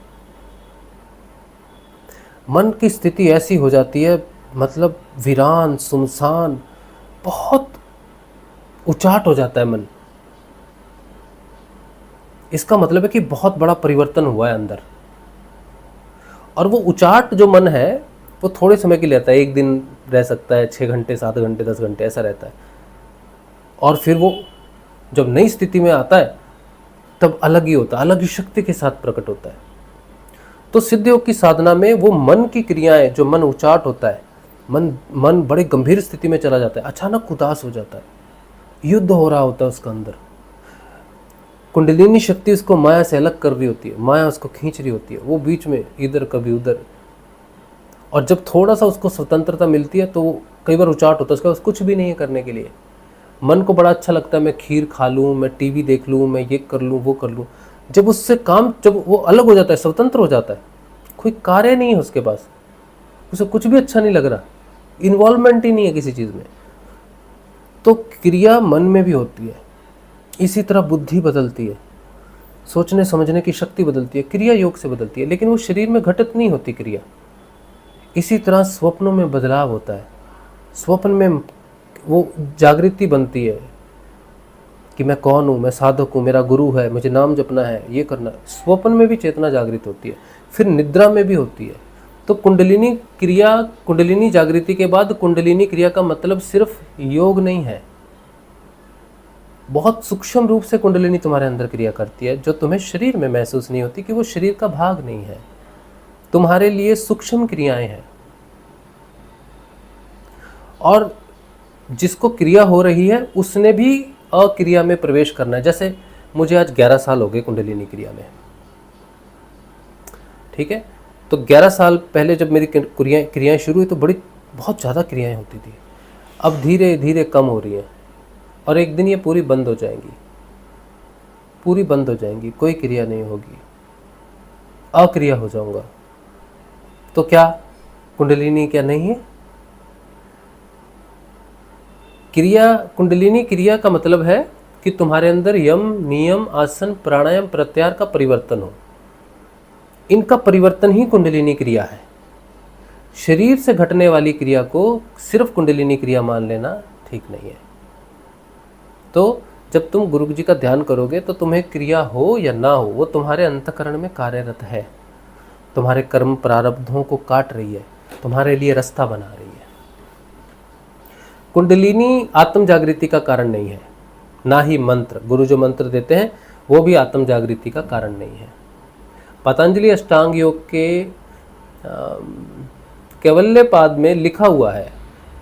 मन की स्थिति ऐसी हो जाती है, मतलब वीरान, सुनसान, बहुत उचाट हो जाता है मन। इसका मतलब है कि बहुत बड़ा परिवर्तन हुआ है अंदर। और वो उचाट जो मन है वो थोड़े समय के लिए रहता है, एक दिन रह सकता है, 6 घंटे, 7 घंटे, 10 घंटे ऐसा रहता है, और फिर वो जब नई स्थिति में आता है तब अलग ही होता है, अलग ही शक्ति के साथ प्रकट होता है। तो सिद्ध योग की साधना में वो मन की क्रियाएं, जो मन उचाट होता है, मन बड़े गंभीर स्थिति में चला जाता है, अचानक उदास हो जाता है, युद्ध हो रहा होता है उसके अंदर, कुंडलिनी शक्ति उसको माया से अलग कर रही होती है, माया उसको खींच रही होती है, वो बीच में इधर कभी उधर, और जब थोड़ा सा उसको स्वतंत्रता मिलती है तो वो कई बार उचाट होता है, उसके पास कुछ भी नहीं है करने के लिए। मन को बड़ा अच्छा लगता है, मैं खीर खा लूँ, मैं टीवी देख लूँ, मैं ये कर लूँ, वो कर लूँ। जब उससे काम, जब वो अलग हो जाता है, स्वतंत्र हो जाता है, कोई कार्य नहीं है उसके पास, उसे कुछ भी अच्छा नहीं लग रहा, इन्वॉल्वमेंट ही नहीं है किसी चीज़ में, तो क्रिया मन में भी होती है। इसी तरह बुद्धि बदलती है, सोचने समझने की शक्ति बदलती है, क्रिया योग से बदलती है, लेकिन वो शरीर में घटित नहीं होती क्रिया। इसी तरह स्वप्नों में बदलाव होता है, स्वप्न में वो जागृति बनती है कि मैं कौन हूँ, मैं साधक हूँ, मेरा गुरु है, मुझे नाम जपना है, ये करना है। स्वप्न में भी चेतना जागृत होती है, फिर निद्रा में भी होती है। तो कुंडलिनी क्रिया, कुंडलिनी जागृति के बाद कुंडलिनी क्रिया का मतलब सिर्फ योग नहीं है, बहुत सूक्ष्म रूप से कुंडलिनी तुम्हारे अंदर क्रिया करती है, जो तुम्हें शरीर में महसूस नहीं होती, कि वो शरीर का भाग नहीं है, तुम्हारे लिए सूक्ष्म क्रियाएं हैं। और जिसको क्रिया हो रही है उसने भी अक्रिया में प्रवेश करना है। जैसे मुझे आज 11 साल हो गए कुंडलिनी क्रिया में, ठीक है। तो 11 साल पहले जब मेरी क्रियाएं शुरू हुई तो बहुत ज़्यादा क्रियाएं होती थी, अब धीरे धीरे कम हो रही हैं, और एक दिन ये पूरी बंद हो जाएंगी, पूरी बंद हो जाएंगी, कोई क्रिया नहीं होगी, अक्रिया हो जाऊंगा। तो क्या कुंडलिनी क्या नहीं है? क्रिया, कुंडलिनी क्रिया का मतलब है कि तुम्हारे अंदर यम, नियम, आसन, प्राणायाम, प्रत्याहार का परिवर्तन हो। इनका परिवर्तन ही कुंडलिनी क्रिया है। शरीर से घटने वाली क्रिया को सिर्फ कुंडलिनी क्रिया मान लेना ठीक नहीं है। तो जब तुम गुरु जी का ध्यान करोगे तो तुम्हें क्रिया हो या ना हो, वो तुम्हारे अंतःकरण में कार्यरत है, तुम्हारे कर्म प्रारब्धों को काट रही है, तुम्हारे लिए रास्ता बना रही है। कुंडलिनी आत्म जागृति का कारण नहीं है, ना ही मंत्र, गुरु जो मंत्र देते हैं वो भी आत्म जागृति का कारण नहीं है। पतंजलि अष्टांग योग के कैवल्य पाद में लिखा हुआ है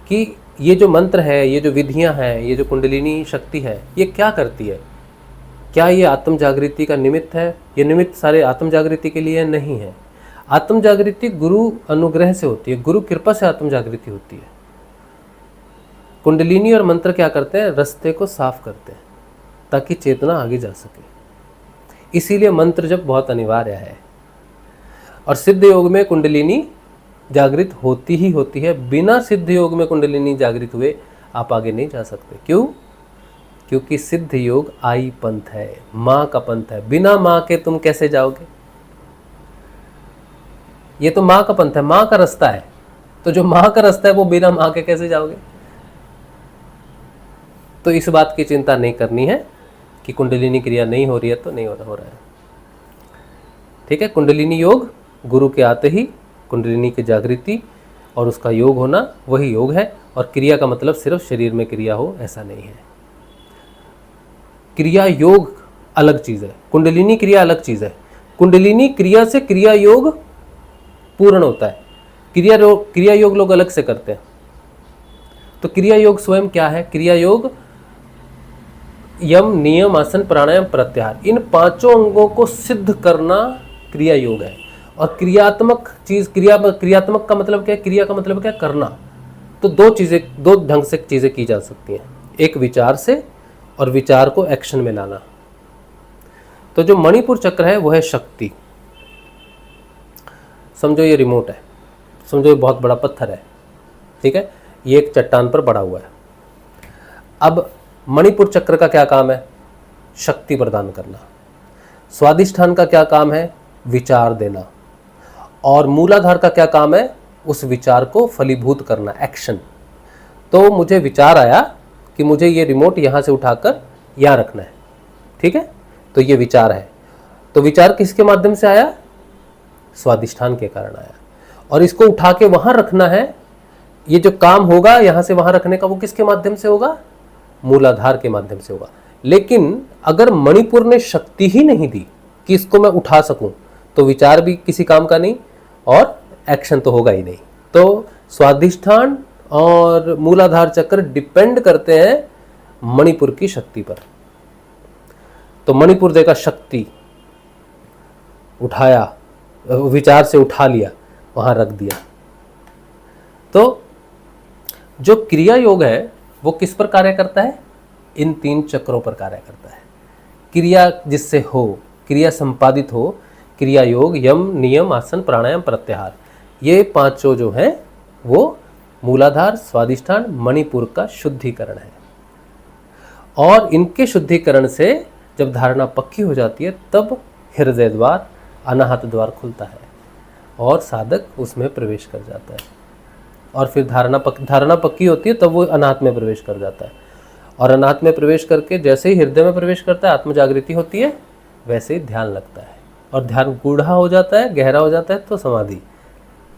कि ये जो मंत्र है, ये जो विधियां हैं, ये जो कुंडलिनी शक्ति है, ये क्या करती है? क्या ये आत्म जागृति का निमित्त है? ये निमित्त सारे आत्म जागृति के लिए नहीं है। आत्म जागृति गुरु अनुग्रह से होती है, गुरु कृपा से आत्म जागृति होती है। कुंडलिनी और मंत्र क्या करते हैं? रास्ते को साफ करते हैं ताकि चेतना आगे जा सके। इसीलिए मंत्र जब बहुत अनिवार्य है। और सिद्ध योग में कुंडलिनी जागृत होती ही होती है। बिना सिद्ध योग में कुंडलिनी जागृत हुए आप आगे नहीं जा सकते। क्यों? क्योंकि सिद्ध योग आई पंथ है, माँ का पंथ है। बिना माँ के तुम कैसे जाओगे? ये तो माँ का पंथ है, माँ का रास्ता है। तो जो माँ का रास्ता है वो बिना माँ के कैसे जाओगे? तो इस बात की चिंता नहीं करनी है कि कुंडलिनी क्रिया नहीं हो रही है तो नहीं हो रहा है। ठीक है। कुंडलिनी योग गुरु के आते ही कुंडलिनी की जागृति और उसका योग होना वही योग है। और क्रिया का मतलब सिर्फ शरीर में क्रिया हो ऐसा नहीं है। क्रिया योग अलग चीज है, कुंडलिनी क्रिया अलग चीज है। कुंडलिनी क्रिया से क्रिया योग पूर्ण होता है, क्रिया योग लोग अलग से करते हैं। तो क्रिया योग स्वयं क्या है? क्रिया योग यम, नियम, आसन, प्राणायाम, प्रत्याहार, इन पांचों अंगों को सिद्ध करना क्रिया योग है। और क्रियात्मक चीज, क्रियात्मक का मतलब क्या है? क्रिया का मतलब क्या? करना। तो दो ढंग से चीजें की जा सकती हैं, एक विचार से और विचार को एक्शन में लाना। तो जो मणिपुर चक्र है वो है शक्ति। समझो ये रिमोट है, समझो ये बहुत बड़ा पत्थर है, ठीक है, ये एक चट्टान पर पड़ा हुआ है। अब मणिपुर चक्र का क्या काम है? शक्ति प्रदान करना। स्वादिष्ठान का क्या काम है? विचार देना। और मूलाधार का क्या काम है? उस विचार को फलीभूत करना, एक्शन। तो मुझे विचार आया कि मुझे ये रिमोट यहाँ से उठाकर यहाँ रखना है, ठीक है, तो ये विचार है। तो विचार किसके माध्यम से आया? स्वादिष्ठान के कारण आया। और इसको उठा के वहाँ रखना है, ये जो काम होगा यहाँ से वहाँ रखने का, वो किसके माध्यम से होगा? मूलाधार के माध्यम से होगा। लेकिन अगर मणिपुर ने शक्ति ही नहीं दी कि इसको मैं उठा सकूं, तो विचार भी किसी काम का नहीं और एक्शन तो होगा ही नहीं। तो स्वाधिष्ठान और मूलाधार चक्र डिपेंड करते हैं मणिपुर की शक्ति पर। तो मणिपुर देखा शक्ति, उठाया, विचार से उठा लिया, वहां रख दिया। तो जो क्रिया योग है वो किस पर कार्य करता है? इन 3 चक्रों पर कार्य करता है। क्रिया जिससे हो, क्रिया संपादित हो, क्रिया योग, यम, नियम, आसन, प्राणायाम, प्रत्याहार, ये 5 जो हैं वो मूलाधार, स्वाधिष्ठान, मणिपुर का शुद्धिकरण है। और इनके शुद्धिकरण से जब धारणा पक्की हो जाती है तब हृदय द्वार, अनाहत द्वार खुलता है और साधक उसमें प्रवेश कर जाता है। और फिर धारणा पक्की होती है तब वो अनाहत में प्रवेश कर जाता है। और अनाहत में प्रवेश करके जैसे ही हृदय में प्रवेश करता है, आत्म जागृति होती है, वैसे ही ध्यान लगता है। और ध्यान गूढ़ा हो जाता है, गहरा हो जाता है तो समाधि।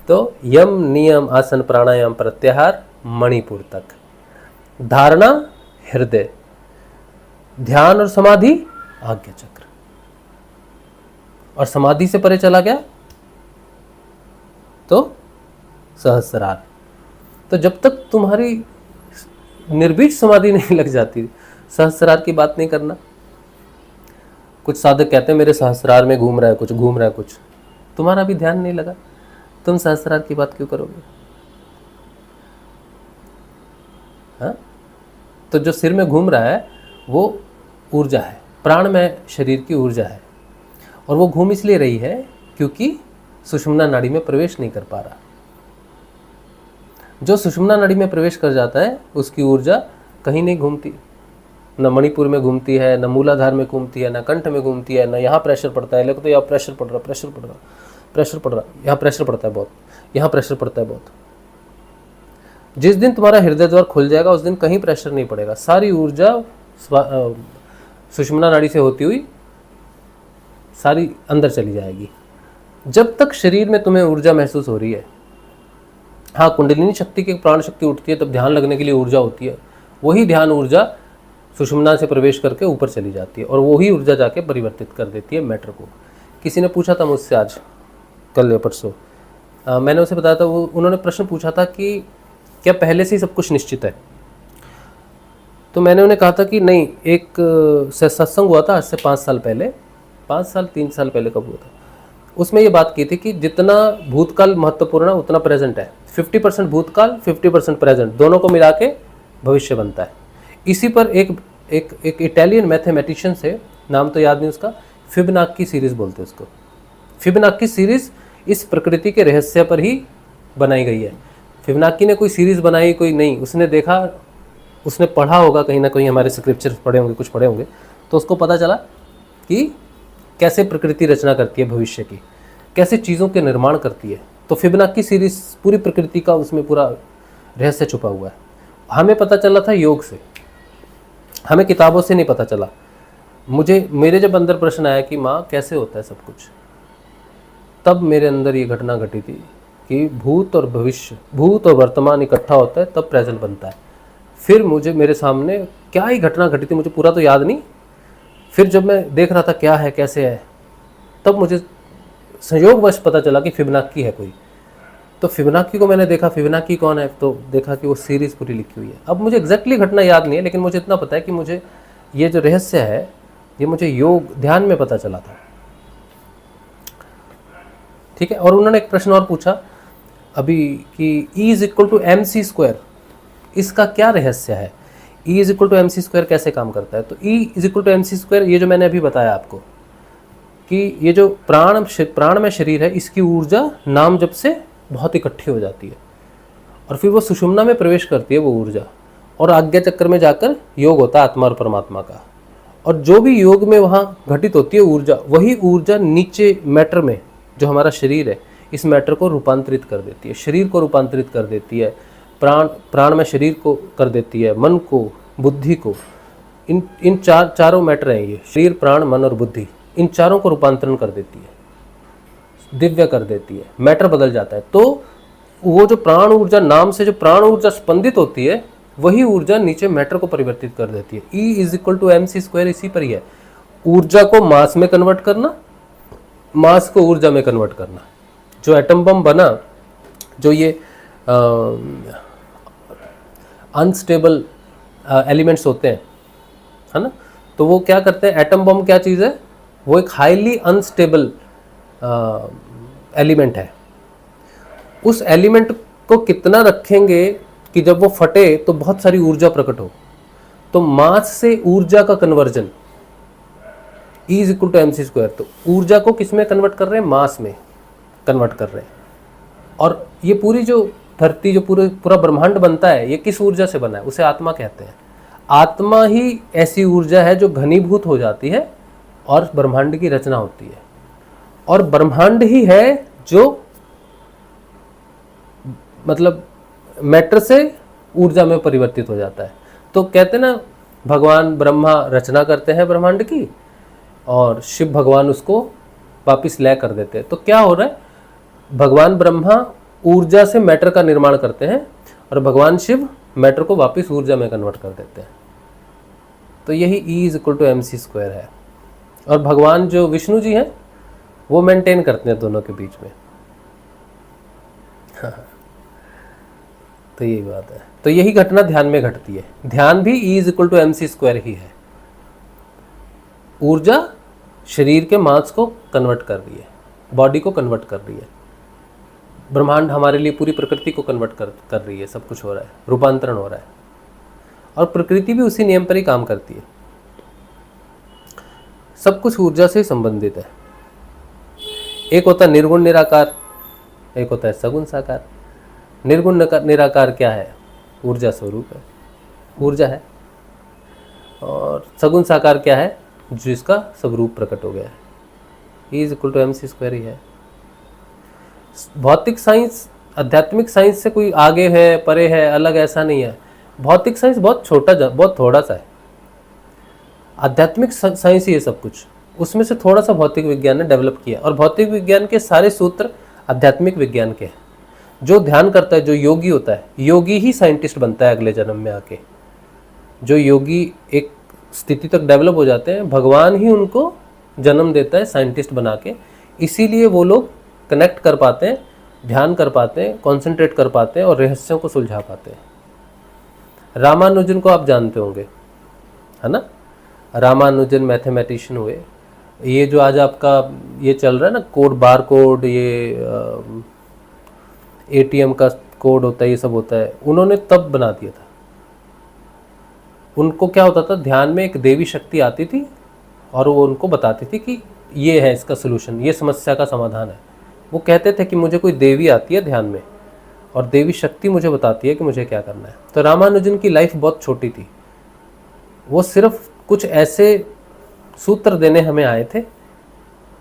तो यम, नियम, आसन, प्राणायाम, प्रत्याहार, मणिपुर तक। धारणा हृदय, ध्यान और समाधि आज्ञा चक्र, और समाधि से परे चला गया तो सहस्रार। तो जब तक तुम्हारी निर्बीज समाधि नहीं लग जाती, सहस्रार की बात नहीं करना। कुछ साधक कहते हैं मेरे सहस्रार में घूम रहा है कुछ, तुम्हारा भी ध्यान नहीं लगा, तुम सहस्रार की बात क्यों करोगे? हाँ? तो जो सिर में घूम रहा है वो ऊर्जा है, प्राण में शरीर की ऊर्जा है, और वो घूम इसलिए रही है क्योंकि सुषुम्ना नाड़ी में प्रवेश नहीं कर पा रहा। जो सुषुम्ना नाड़ी में प्रवेश कर जाता है उसकी ऊर्जा कहीं नहीं घूमती, न मणिपुर में घूमती है, न मूलाधार में घूमती है, न कंठ में घूमती है, न यहाँ प्रेशर पड़ता है। लोग तो यहाँ प्रेशर पड़ रहा, यहाँ प्रेशर पड़ता है बहुत, यहाँ प्रेशर पड़ता है बहुत। जिस दिन तुम्हारा हृदय द्वार खुल जाएगा उस दिन कहीं प्रेशर नहीं पड़ेगा, सारी ऊर्जा सुषुम्ना नाड़ी से होती हुई सारी अंदर चली जाएगी। जब तक शरीर में तुम्हें ऊर्जा महसूस हो रही है, हाँ कुंडलिनी शक्ति की प्राण शक्ति उठती है तब ध्यान लगने के लिए ऊर्जा होती है, वही ध्यान ऊर्जा सुषुम्ना से प्रवेश करके ऊपर चली जाती है और वही ऊर्जा जाके परिवर्तित कर देती है मैटर को। किसी ने पूछा था मुझसे आज, कल या परसों, मैंने उसे बताया था, उन्होंने प्रश्न पूछा था कि क्या पहले से ही सब कुछ निश्चित है? तो मैंने उन्हें कहा था कि नहीं, एक सत्संग हुआ था आज से 5 साल पहले, 5 साल 3 साल पहले कब हुआ था, उसमें ये बात की थी कि जितना भूतकाल महत्वपूर्ण है उतना प्रेजेंट है। 50% भूतकाल, 50% प्रेजेंट, दोनों को मिला के भविष्य बनता है। इसी पर एक इटालियन मैथमेटिशियन से, नाम तो याद नहीं उसका, फिबोनाची सीरीज बोलते हैं उसको। फिबोनाची सीरीज इस प्रकृति के रहस्य पर ही बनाई गई है। फिबोनाची ने कोई सीरीज बनाई, कोई नहीं, उसने देखा, उसने पढ़ा होगा कहीं ना कहीं, हमारे स्क्रिप्चर पढ़े होंगे, कुछ पढ़े होंगे, तो उसको पता चला कि कैसे प्रकृति रचना करती है भविष्य की, कैसे चीज़ों के निर्माण करती है। तो फिबोनाची सीरीज पूरी प्रकृति का उसमें पूरा रहस्य छुपा हुआ है। हमें पता चला था योग से, हमें किताबों से नहीं पता चला। मेरे जब अंदर प्रश्न आया कि माँ कैसे होता है सब कुछ, तब मेरे अंदर ये घटना घटी थी कि भूत और भविष्य, भूत और वर्तमान इकट्ठा होता है तब प्रेजेंट बनता है। फिर मेरे सामने क्या ही घटना घटी थी, मुझे पूरा तो याद नहीं। फिर जब मैं देख रहा था क्या है कैसे है, तब मुझे संयोगवश पता चला कि फिबोनाची है कोई। तो फिबोनाची को मैंने देखा, फिबोनाची कौन है, तो देखा कि वो सीरीज पूरी लिखी हुई है। अब मुझे एग्जैक्टली घटना याद नहीं है, लेकिन मुझे इतना पता है कि मुझे ये जो रहस्य है ये मुझे योग ध्यान में पता चला था। ठीक है। और उन्होंने एक प्रश्न और पूछा अभी कि E = mc², इसका क्या रहस्य है? E = mc² कैसे काम करता है? तो E = mc², ये जो मैंने अभी बताया आपको कि ये जो प्राण में शरीर है, इसकी ऊर्जा नाम जप से बहुत इकट्ठी हो जाती है और फिर वो सुषुम्ना में प्रवेश करती है वो ऊर्जा, और आज्ञा चक्र में जाकर योग होता है आत्मा और परमात्मा का। और जो भी योग में वहाँ घटित होती है ऊर्जा, वही ऊर्जा नीचे मैटर में, जो हमारा शरीर है, इस मैटर को रूपांतरित कर देती है, शरीर को रूपांतरित कर देती है, प्राण में शरीर को कर देती है, मन को, बुद्धि को। इन चारों मैटर हैं ये, शरीर, प्राण, मन और बुद्धि, इन चारों को रूपांतरण कर देती है, दिव्य कर देती है, मैटर बदल जाता है। तो वो जो प्राण ऊर्जा नाम से जो प्राण ऊर्जा स्पंदित होती है, वही ऊर्जा नीचे मैटर को परिवर्तित कर देती है। E = mc², इसी पर ही है। ऊर्जा को मास में कन्वर्ट करना मास को ऊर्जा में कन्वर्ट करना। जो एटम बम बना, जो ये अनस्टेबल एलिमेंट्स होते हैं, है ना, तो वो क्या करते हैं, एटम बम क्या चीज़ है, वो एक हाईली अनस्टेबल एलिमेंट है। उस एलिमेंट को कितना रखेंगे कि जब वो फटे तो बहुत सारी ऊर्जा प्रकट हो। तो मास से ऊर्जा का conversion E is equal to mc²। तो ऊर्जा को किस में कन्वर्ट कर रहे हैं, मास में कन्वर्ट कर रहे हैं। और ये पूरी जो धरती, जो पूरा ब्रह्मांड बनता है, ये किस ऊर्जा से बना है, उसे आत्मा कहते हैं। आत्मा ही ऐसी ऊर्जा है जो घनीभूत हो जाती है और ब्रह्मांड की रचना होती है। और ब्रह्मांड ही है जो मतलब मैटर से ऊर्जा में परिवर्तित हो जाता है। तो कहते हैं ना, भगवान ब्रह्मा रचना करते हैं ब्रह्मांड की और शिव भगवान उसको वापिस लय कर देते हैं। तो क्या हो रहा है, भगवान ब्रह्मा ऊर्जा से मैटर का निर्माण करते हैं और भगवान शिव मैटर को वापस ऊर्जा में कन्वर्ट कर देते हैं। तो यही E is equal to mc² है। और भगवान जो विष्णु जी हैं वो मेंटेन करते हैं दोनों के बीच में। तो यही बात है। तो यही घटना ध्यान में घटती है। ध्यान भी E is equal to mc² ही है। ऊर्जा शरीर के मास को कन्वर्ट कर रही है, बॉडी को कन्वर्ट कर रही है। ब्रह्मांड हमारे लिए पूरी प्रकृति को कन्वर्ट कर रही है। सब कुछ हो रहा है, रूपांतरण हो रहा है। और प्रकृति भी उसी नियम पर ही काम करती है। सब कुछ ऊर्जा से संबंधित है। एक होता है निर्गुण निराकार, एक होता है सगुण साकार। निर्गुण निराकार क्या है, ऊर्जा स्वरूप है, ऊर्जा है। और सगुण साकार क्या है, जिसका स्वरूप प्रकट हो गया है। E is equal to mc² ही है। भौतिक साइंस आध्यात्मिक साइंस से कोई आगे है, परे है, अलग ऐसा नहीं है। भौतिक साइंस बहुत बहुत थोड़ा सा है। आध्यात्मिक साइंस ही है सब कुछ, उसमें से थोड़ा सा भौतिक विज्ञान ने डेवलप किया। और भौतिक विज्ञान के सारे सूत्र आध्यात्मिक विज्ञान के हैं। जो ध्यान करता है, जो योगी होता है, योगी ही साइंटिस्ट बनता है अगले जन्म में आके। जो योगी एक स्थिति तक डेवलप हो जाते हैं, भगवान ही उनको जन्म देता है साइंटिस्ट बना के। इसीलिए वो लोग कनेक्ट कर पाते हैं, ध्यान कर पाते हैं, कॉन्सेंट्रेट कर पाते हैं और रहस्यों को सुलझा पाते हैं। रामानुजन को आप जानते होंगे, है ना। रामानुजन मैथमेटिशियन हुए। ये जो आज आपका ये चल रहा है ना, कोड, बार कोड, ये ATM का कोड होता है, ये सब होता है, उन्होंने तब बना दिया था। उनको क्या होता था, ध्यान में एक देवी शक्ति आती थी और वो उनको बताती थी कि ये है इसका सलूशन, ये समस्या का समाधान है। वो कहते थे कि मुझे कोई देवी आती है ध्यान में और देवी शक्ति मुझे बताती है कि मुझे क्या करना है। तो रामानुजन की लाइफ बहुत छोटी थी। वो सिर्फ कुछ ऐसे सूत्र देने हमें आए थे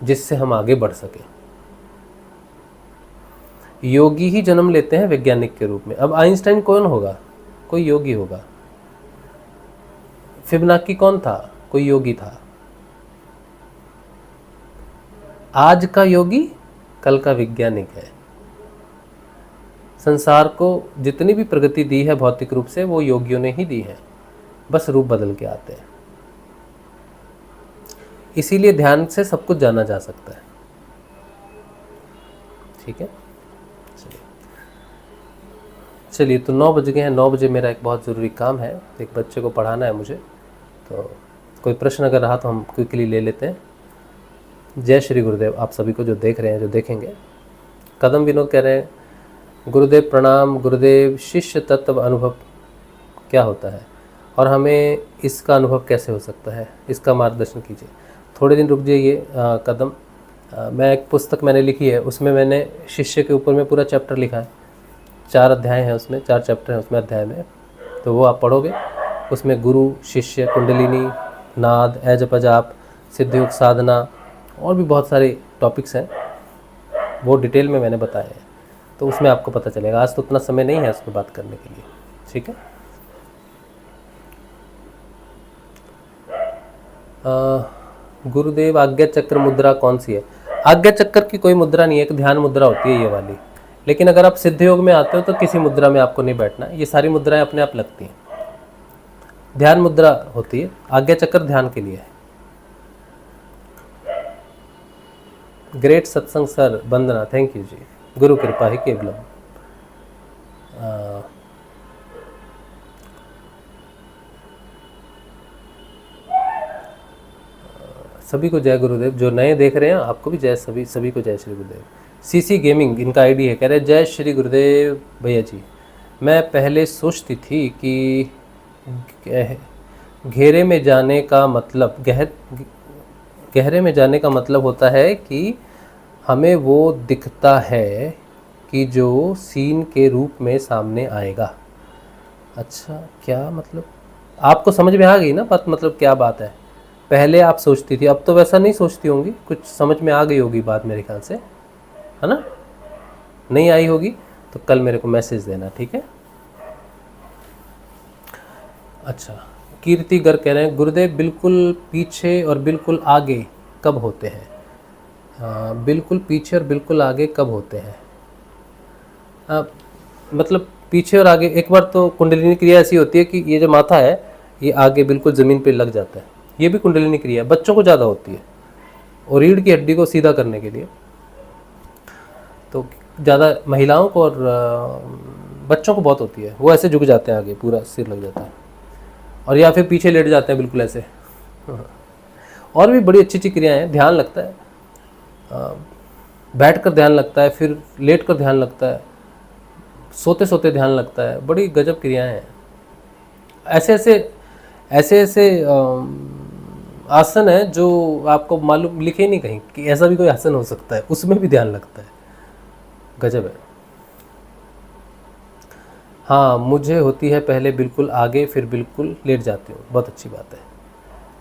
जिससे हम आगे बढ़ सके। योगी ही जन्म लेते हैं वैज्ञानिक के रूप में। अब आइंस्टाइन कौन होगा, कोई योगी होगा। फिबोनाची कौन था, कोई योगी था। आज का योगी कल का वैज्ञानिक है। संसार को जितनी भी प्रगति दी है भौतिक रूप से, वो योगियों ने ही दी है, बस रूप बदल के आते हैं। इसीलिए ध्यान से सब कुछ जाना जा सकता है। ठीक है, चलिए तो 9 बज गए हैं। 9 बजे मेरा एक बहुत ज़रूरी काम है, एक बच्चे को पढ़ाना है मुझे। तो कोई प्रश्न अगर रहा तो हम क्विकली ले लेते हैं। जय श्री गुरुदेव आप सभी को, जो देख रहे हैं, जो देखेंगे। कदम विनोद कह रहे हैं, गुरुदेव प्रणाम। गुरुदेव, शिष्य तत्व अनुभव क्या होता है और हमें इसका अनुभव कैसे हो सकता है, इसका मार्गदर्शन कीजिए। थोड़े दिन रुक जाइए कदम। मैं एक पुस्तक मैंने लिखी है, उसमें मैंने शिष्य के ऊपर में पूरा चैप्टर लिखा है। 4 अध्याय हैं उसमें, 4 चैप्टर हैं उसमें अध्याय में। तो वो आप पढ़ोगे, उसमें गुरु, शिष्य, कुंडलिनी, नाद, जप जाप, सिद्धयोग साधना और भी बहुत सारे टॉपिक्स हैं, वो डिटेल में मैंने बताया है। तो उसमें आपको पता चलेगा। आज तो उतना समय नहीं है उस पर बात करने के लिए। ठीक है। गुरुदेव, आज्ञा चक्र मुद्रा कौन सी है? आज्ञा चक्र की कोई मुद्रा नहीं है, एक ध्यान मुद्रा होती है ये वाली। लेकिन अगर आप सिद्ध योग में आते हो तो किसी मुद्रा में आपको नहीं बैठना है, ये सारी मुद्राएं अपने आप लगती हैं। ध्यान मुद्रा होती है, आज्ञा चक्र ध्यान के लिए है। ग्रेट सत्संग सर, वंदना, थैंक यू जी, गुरु कृपा ही केवलम। सभी को जय गुरुदेव, जो नए देख रहे हैं आपको भी जय, सभी को जय श्री गुरुदेव। सीसी गेमिंग इनका आईडी है, कह रहे जय श्री गुरुदेव भैया जी। मैं पहले सोचती थी कि घेरे में जाने का मतलब गहरे में जाने का मतलब होता है कि हमें वो दिखता है कि जो सीन के रूप में सामने आएगा। अच्छा, क्या मतलब आपको समझ में आ गई ना बात, मतलब क्या बात है? पहले आप सोचती थी, अब तो वैसा नहीं सोचती होंगी, कुछ समझ में आ गई होगी बात मेरे ख्याल से, है ना? नहीं आई होगी तो कल मेरे को मैसेज देना, ठीक है? अच्छा, कीर्ति गर्ग कह रहे हैं गुरुदेव बिल्कुल पीछे और बिल्कुल आगे कब होते हैं? बिल्कुल पीछे और बिल्कुल आगे कब होते हैं? मतलब पीछे और आगे, एक बार तो कुंडलिनी क्रिया ऐसी होती है कि ये जो माथा है ये आगे बिल्कुल ज़मीन पे लग जाता है, ये भी कुंडलिनी क्रिया है, बच्चों को ज़्यादा होती है, और रीढ़ की हड्डी को सीधा करने के लिए तो ज़्यादा महिलाओं को और बच्चों को बहुत होती है, वो ऐसे झुक जाते हैं आगे, पूरा सिर लग जाता है, और या फिर पीछे लेट जाते हैं बिल्कुल ऐसे। और भी बड़ी अच्छी अच्छी क्रियाएं हैं, ध्यान लगता है, बैठ कर ध्यान लगता है, फिर लेट कर ध्यान लगता है, सोते सोते ध्यान लगता है, बड़ी गजब क्रियाएं हैं। ऐसे आसन है जो आपको मालूम, लिखे नहीं कहीं कि ऐसा भी कोई आसन हो सकता है, उसमें भी ध्यान लगता है, गजब है। हाँ, मुझे होती है पहले बिल्कुल आगे, फिर बिल्कुल लेट जाती हूँ, बहुत अच्छी बात है।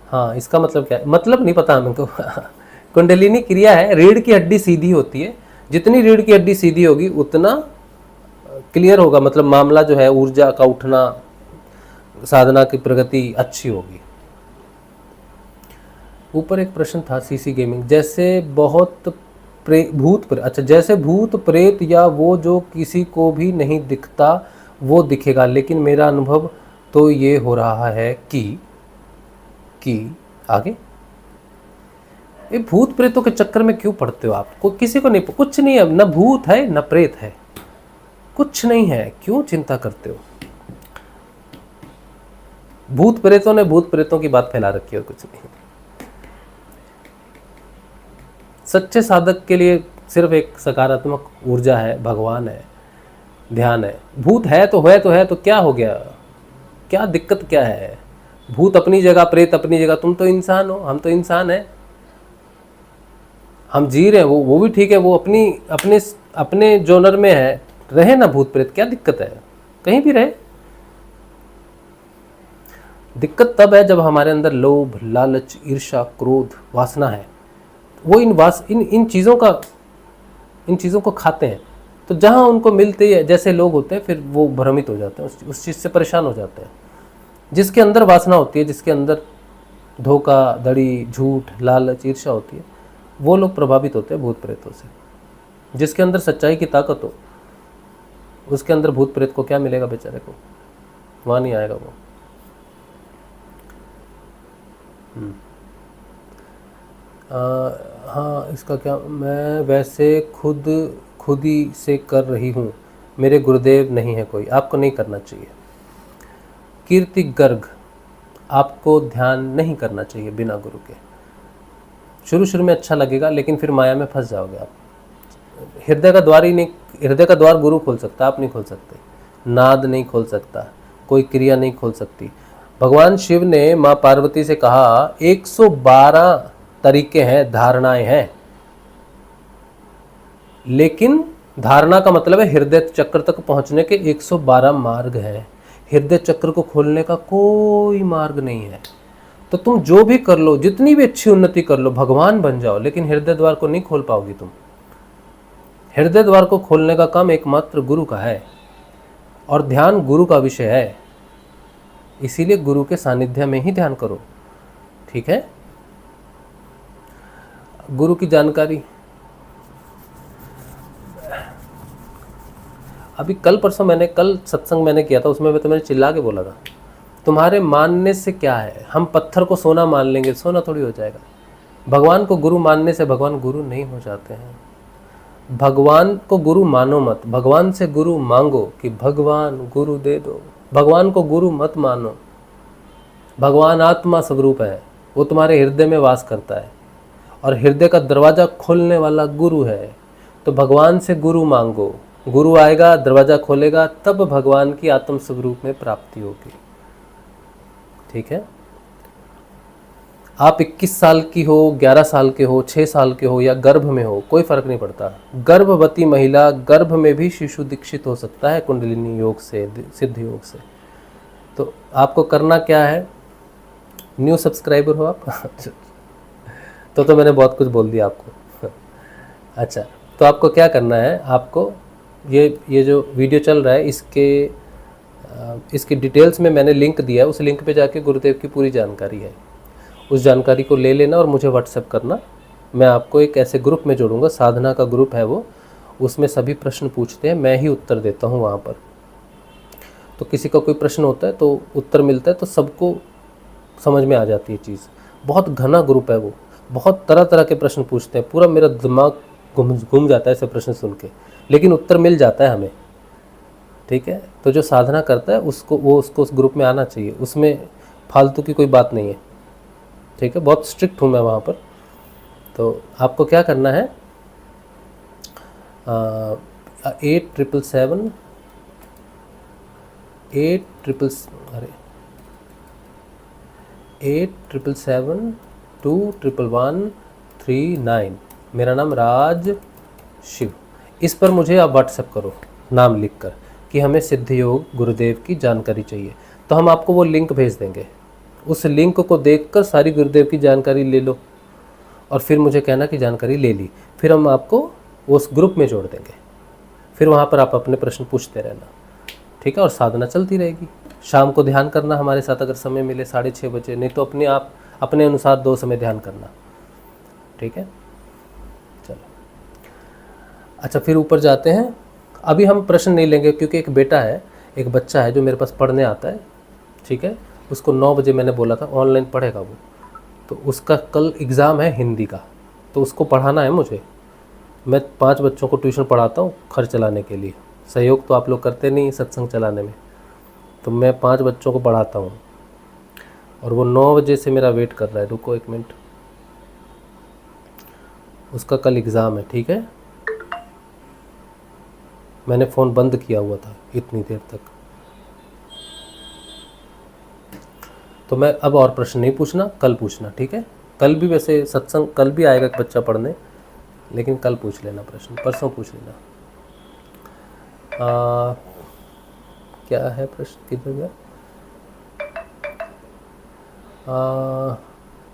हाँ, इसका मतलब क्या है? मतलब नहीं पता हमको। कुंडलिनी क्रिया है, रीढ़ की हड्डी सीधी होती है, जितनी रीढ़ की हड्डी सीधी होगी उतना क्लियर होगा, मतलब मामला जो है ऊर्जा का उठना, साधना की प्रगति अच्छी होगी। ऊपर एक प्रश्न था सीसी गेमिंग, जैसे जैसे भूत प्रेत या वो जो किसी को भी नहीं दिखता वो दिखेगा, लेकिन मेरा अनुभव तो ये हो रहा है कि आगे ये भूत प्रेतों के चक्कर में क्यों पड़ते हो आप? किसी को नहीं, कुछ नहीं है, न भूत है न प्रेत है, कुछ नहीं है, क्यों चिंता करते हो? भूत प्रेतों ने भूत प्रेतों की बात फैला रखी है, कुछ नहीं। सच्चे साधक के लिए सिर्फ एक सकारात्मक ऊर्जा है, भगवान है, ध्यान है। भूत है तो क्या हो गया? क्या दिक्कत क्या है? भूत अपनी जगह, प्रेत अपनी जगह, तुम तो इंसान हो, हम तो इंसान हैं, हम जी रहे हैं, वो भी ठीक है, वो अपने जोनर में है, रहे ना भूत प्रेत, क्या दिक्कत है? कहीं भी रहे। दिक्कत तब है जब हमारे अंदर लोभ, लालच, ईर्ष्या, क्रोध, वासना है, वो इन चीज़ों को खाते हैं, तो जहाँ उनको मिलते हैं, जैसे लोग होते हैं, फिर वो भ्रमित हो जाते हैं, उस चीज़ से परेशान हो जाते हैं। जिसके अंदर वासना होती है, जिसके अंदर धोखा धड़ी, झूठ, लालच, ईर्ष्या होती है, वो लोग प्रभावित होते हैं भूत प्रेतों से। जिसके अंदर सच्चाई की ताकत हो, उसके अंदर भूत प्रेत को क्या मिलेगा बेचारे को? वहाँ नहीं आएगा वो। हाँ, इसका क्या, मैं वैसे खुद ही से कर रही हूँ, मेरे गुरुदेव नहीं है कोई, आपको नहीं करना चाहिए। कीर्ति गर्ग, आपको ध्यान नहीं करना चाहिए बिना गुरु के। शुरू में अच्छा लगेगा, लेकिन फिर माया में फंस जाओगे आप। हृदय का द्वार गुरु खोल सकता, आप नहीं खोल सकते। नाद नहीं खोल सकता, कोई क्रिया नहीं खोल सकती। भगवान शिव ने माँ पार्वती से कहा 112 तरीके हैं, धारणाएं हैं, लेकिन धारणा का मतलब है हृदय चक्र तक पहुंचने के 112 मार्ग हैं। हृदय चक्र को खोलने का कोई मार्ग नहीं है। तो तुम जो भी कर लो, जितनी भी अच्छी उन्नति कर लो, भगवान बन जाओ, लेकिन हृदय द्वार को नहीं खोल पाओगी तुम। हृदय द्वार को खोलने का काम एकमात्र गुरु का है, और ध्यान गुरु का विषय है, इसीलिए गुरु के सानिध्य में ही ध्यान करो, ठीक है? गुरु की जानकारी अभी कल सत्संग मैंने किया था, उसमें मैंने चिल्ला के बोला था, तुम्हारे मानने से क्या है? हम पत्थर को सोना मान लेंगे, सोना थोड़ी हो जाएगा। भगवान को गुरु मानने से भगवान गुरु नहीं हो जाते हैं। भगवान को गुरु मानो मत, भगवान से गुरु मांगो कि भगवान गुरु दे दो। भगवान को गुरु मत मानो। भगवान आत्मा स्वरूप है, वो तुम्हारे हृदय में वास करता है और हृदय का दरवाज़ा खोलने वाला गुरु है। तो भगवान से गुरु मांगो, गुरु आएगा, दरवाज़ा खोलेगा, तब भगवान की आत्म स्वरूप में प्राप्ति होगी। ठीक है। आप 21 साल की हो, 11 साल के हो, 6 साल के हो या गर्भ में हो, कोई फर्क नहीं पड़ता। गर्भवती महिला गर्भ में भी शिशु दीक्षित हो सकता है कुंडलिनी योग से, सिद्ध योग से। तो आपको करना क्या है, न्यू सब्सक्राइबर हो आप तो मैंने बहुत कुछ बोल दिया आपको अच्छा, तो आपको क्या करना है, आपको ये जो वीडियो चल रहा है इसके डिटेल्स में मैंने लिंक दिया है, उस लिंक पे जाके गुरुदेव की पूरी जानकारी है, उस जानकारी को ले लेना और मुझे व्हाट्सएप करना। मैं आपको एक ऐसे ग्रुप में जोड़ूंगा, साधना का ग्रुप है वो, उसमें सभी प्रश्न पूछते हैं, मैं ही उत्तर देता हूँ वहाँ पर। तो किसी का कोई प्रश्न होता है तो उत्तर मिलता है, तो सबको समझ में आ जाती है चीज़। बहुत घना ग्रुप है वो, बहुत तरह तरह के प्रश्न पूछते हैं, पूरा मेरा दिमाग घूम जाता है ऐसे प्रश्न सुन के, लेकिन उत्तर मिल जाता है हमें। ठीक है। तो जो साधना करता है उसको उस ग्रुप में आना चाहिए, उसमें फालतू की कोई बात नहीं है। ठीक है। बहुत स्ट्रिक्ट हूँ मैं वहाँ पर। तो आपको क्या करना है, 8777211139। मेरा नाम राज शिव। इस पर मुझे आप व्हाट्सएप करो नाम लिखकर कि हमें सिद्ध योग गुरुदेव की जानकारी चाहिए, तो हम आपको वो लिंक भेज देंगे। उस लिंक को देखकर सारी गुरुदेव की जानकारी ले लो और फिर मुझे कहना कि जानकारी ले ली, फिर हम आपको उस ग्रुप में जोड़ देंगे। फिर वहाँ पर आप अपने प्रश्न पूछते रहना। ठीक है। और साधना चलती रहेगी। शाम को ध्यान करना हमारे साथ, अगर समय मिले 6:30 बजे, नहीं तो अपने अनुसार 2 समय ध्यान करना। ठीक है। चलो अच्छा, फिर ऊपर जाते हैं। अभी हम प्रश्न नहीं लेंगे क्योंकि एक बच्चा है जो मेरे पास पढ़ने आता है। ठीक है। उसको 9 बजे मैंने बोला था ऑनलाइन पढ़ेगा वो, तो उसका कल एग्ज़ाम है हिंदी का, तो उसको पढ़ाना है मुझे। मैं 5 बच्चों को ट्यूशन पढ़ाता हूँ खर्च चलाने के लिए। सहयोग तो आप लोग करते नहीं सत्संग चलाने में, तो मैं 5 बच्चों को पढ़ाता हूँ और वो 9 बजे से मेरा वेट कर रहा है। रुको 1 मिनट, उसका कल एग्ज़ाम है। ठीक है। मैंने फ़ोन बंद किया हुआ था इतनी देर तक, तो मैं अब और प्रश्न नहीं पूछना, कल पूछना। ठीक है। कल भी वैसे सत्संग, कल भी आएगा एक बच्चा पढ़ने, लेकिन कल पूछ लेना प्रश्न, परसों पूछ लेना। क्या है प्रश्न, किधर गया?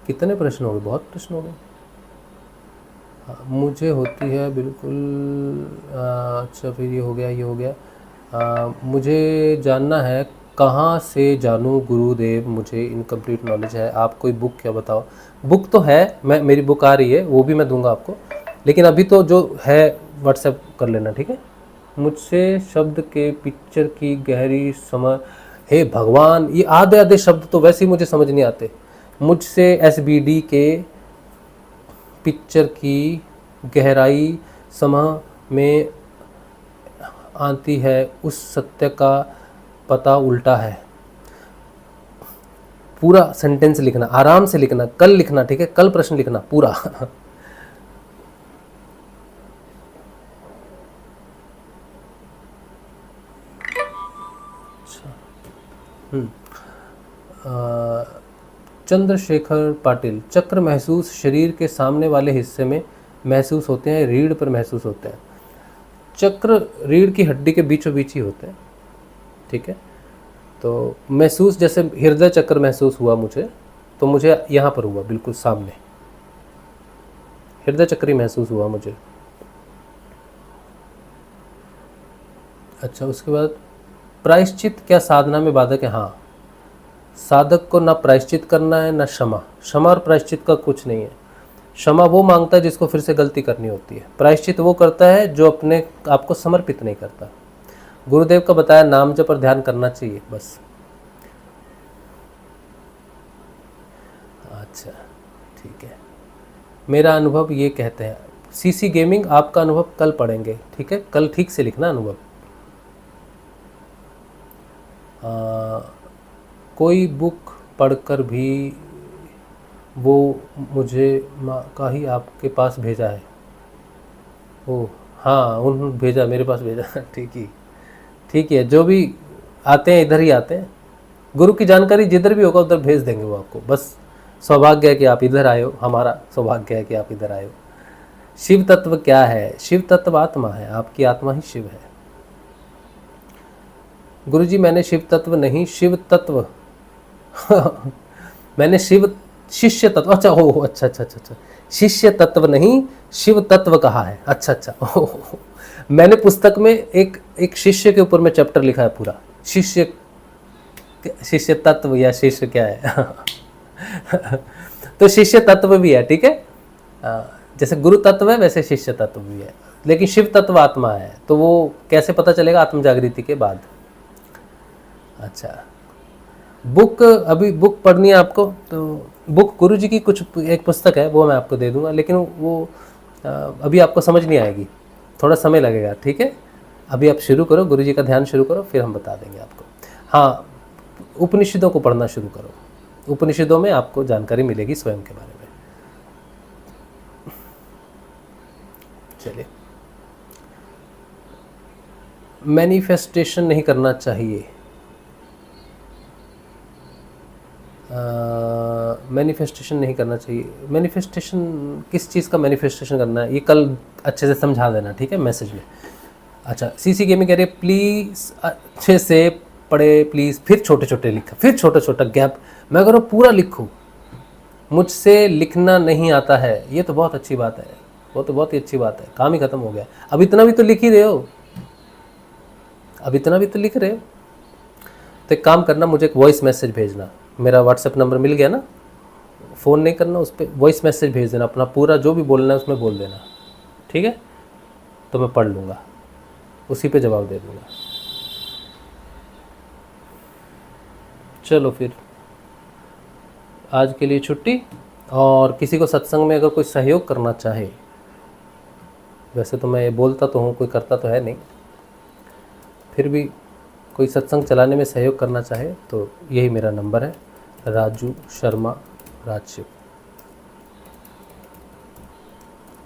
कितने प्रश्न हो गए? बहुत प्रश्न हो गए। मुझे होती है बिल्कुल। अच्छा, फिर ये हो गया। मुझे जानना है कहाँ से जानूँ गुरुदेव, मुझे इनकम्प्लीट नॉलेज है। आप कोई बुक क्या बताओ? बुक तो है, मेरी बुक आ रही है, वो भी मैं दूंगा आपको, लेकिन अभी तो जो है व्हाट्सएप कर लेना। ठीक है। मुझसे शब्द के पिक्चर की गहरी समझ, हे भगवान, ये आधे आधे शब्द तो वैसे ही मुझे समझ नहीं आते। मुझसे SBD के पिक्चर की गहराई समझ में आती है, उस सत्य का पता उल्टा है। पूरा सेंटेंस लिखना, आराम से लिखना, कल लिखना। ठीक है। कल प्रश्न लिखना पूरा चंद्रशेखर पाटिल, चक्र महसूस शरीर के सामने वाले हिस्से में महसूस होते हैं, रीढ़ पर महसूस होते हैं। चक्र रीढ़ की हड्डी के बीचों बीच ही होते हैं। ठीक है। तो महसूस, जैसे हृदय चक्र महसूस हुआ मुझे, तो मुझे यहाँ पर हुआ, बिल्कुल सामने हृदय चक्र ही महसूस हुआ मुझे। अच्छा, उसके बाद प्रायश्चित क्या साधना में बाधक है? हाँ, साधक को ना प्रायश्चित करना है ना क्षमा। क्षमा और प्रायश्चित का कुछ नहीं है। क्षमा वो मांगता है जिसको फिर से गलती करनी होती है। प्रायश्चित वो करता है जो अपने आपको समर्पित नहीं करता। गुरुदेव का बताया नाम जप पर ध्यान करना चाहिए बस। अच्छा, ठीक है। मेरा अनुभव ये कहते हैं। सीसी गेमिंग, आपका अनुभव कल पढ़ेंगे, ठीक है, कल ठीक से लिखना अनुभव। कोई बुक पढ़कर भी वो मुझे माँ का ही आपके पास भेजा है। ओह हाँ, उन भेजा, मेरे पास भेजा। ठीक है, जो भी आते हैं इधर ही आते हैं। गुरु की जानकारी जिधर भी होगा उधर भेज देंगे वो आपको। बस सौभाग्य है कि आप इधर आए हो, हमारा सौभाग्य है कि आप इधर आए हो। शिव तत्व क्या है? शिव तत्व आत्मा है, आपकी आत्मा ही शिव है। गुरुजी मैंने शिव तत्व नहीं, शिव तत्व मैंने शिष्य तत्व, अच्छा हो, अच्छा, शिष्य तत्व नहीं शिव तत्व कहा है। अच्छा ओह, मैंने पुस्तक में एक शिष्य के ऊपर में चैप्टर लिखा है पूरा, शिष्य तत्व या शिष्य क्या है तो शिष्य तत्व भी है, ठीक है। जैसे गुरु तत्व है वैसे शिष्य तत्व भी है, लेकिन शिव तत्व आत्मा है। तो वो कैसे पता चलेगा? आत्म जागृति के बाद। अच्छा, बुक, अभी बुक पढ़नी है आपको तो बुक गुरु जी की कुछ एक पुस्तक है, वो मैं आपको दे दूंगा, लेकिन वो अभी आपको समझ नहीं आएगी, थोड़ा समय लगेगा, ठीक है। अभी आप शुरू करो, गुरु जी का ध्यान शुरू करो, फिर हम बता देंगे आपको। हाँ, उपनिषदों को पढ़ना शुरू करो, उपनिषदों में आपको जानकारी मिलेगी स्वयं के बारे में। चलिए, मैनिफेस्टेशन नहीं करना चाहिए। मैनिफेस्टेशन नहीं करना चाहिए, मैनिफेस्टेशन किस चीज़ का मैनिफेस्टेशन करना है ये कल अच्छे से समझा देना, ठीक है, मैसेज में। अच्छा, सीसी गेमिंग कह रही है प्लीज़ अच्छे से पढ़े प्लीज़, फिर छोटे छोटे लिखा, फिर छोटा छोटा गैप, मैं कह रहा हूँ पूरा लिखूँ, मुझसे लिखना नहीं आता है। ये तो बहुत अच्छी बात है, वो तो बहुत ही अच्छी बात है, काम ही ख़त्म हो गया। अब इतना भी तो लिख ही रहे हो, अब इतना भी तो लिख रहे हो, तो एक काम करना, मुझे एक वॉइस मैसेज भेजना, मेरा व्हाट्सएप नंबर मिल गया ना, फ़ोन नहीं करना, उस पर वॉइस मैसेज भेज देना, अपना पूरा जो भी बोलना है उसमें बोल देना, ठीक है, तो मैं पढ़ लूँगा, उसी पे जवाब दे दूँगा। चलो फिर आज के लिए छुट्टी। और किसी को सत्संग में अगर कोई सहयोग करना चाहे, वैसे तो मैं ये बोलता तो हूँ, कोई करता तो है नहीं, फिर भी कोई सत्संग चलाने में सहयोग करना चाहे तो यही मेरा नंबर है, राजू शर्मा राजशिव।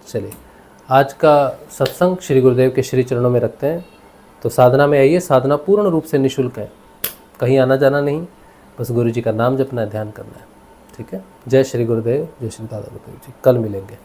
चलिए, आज का सत्संग श्री गुरुदेव के श्री चरणों में रखते हैं। तो साधना में आइए, साधना पूर्ण रूप से निःशुल्क है, कहीं आना जाना नहीं, बस गुरु जी का नाम जपना है, ध्यान करना है, ठीक है। जय श्री गुरुदेव, जय श्री दादा गुरुदेव जी। कल मिलेंगे।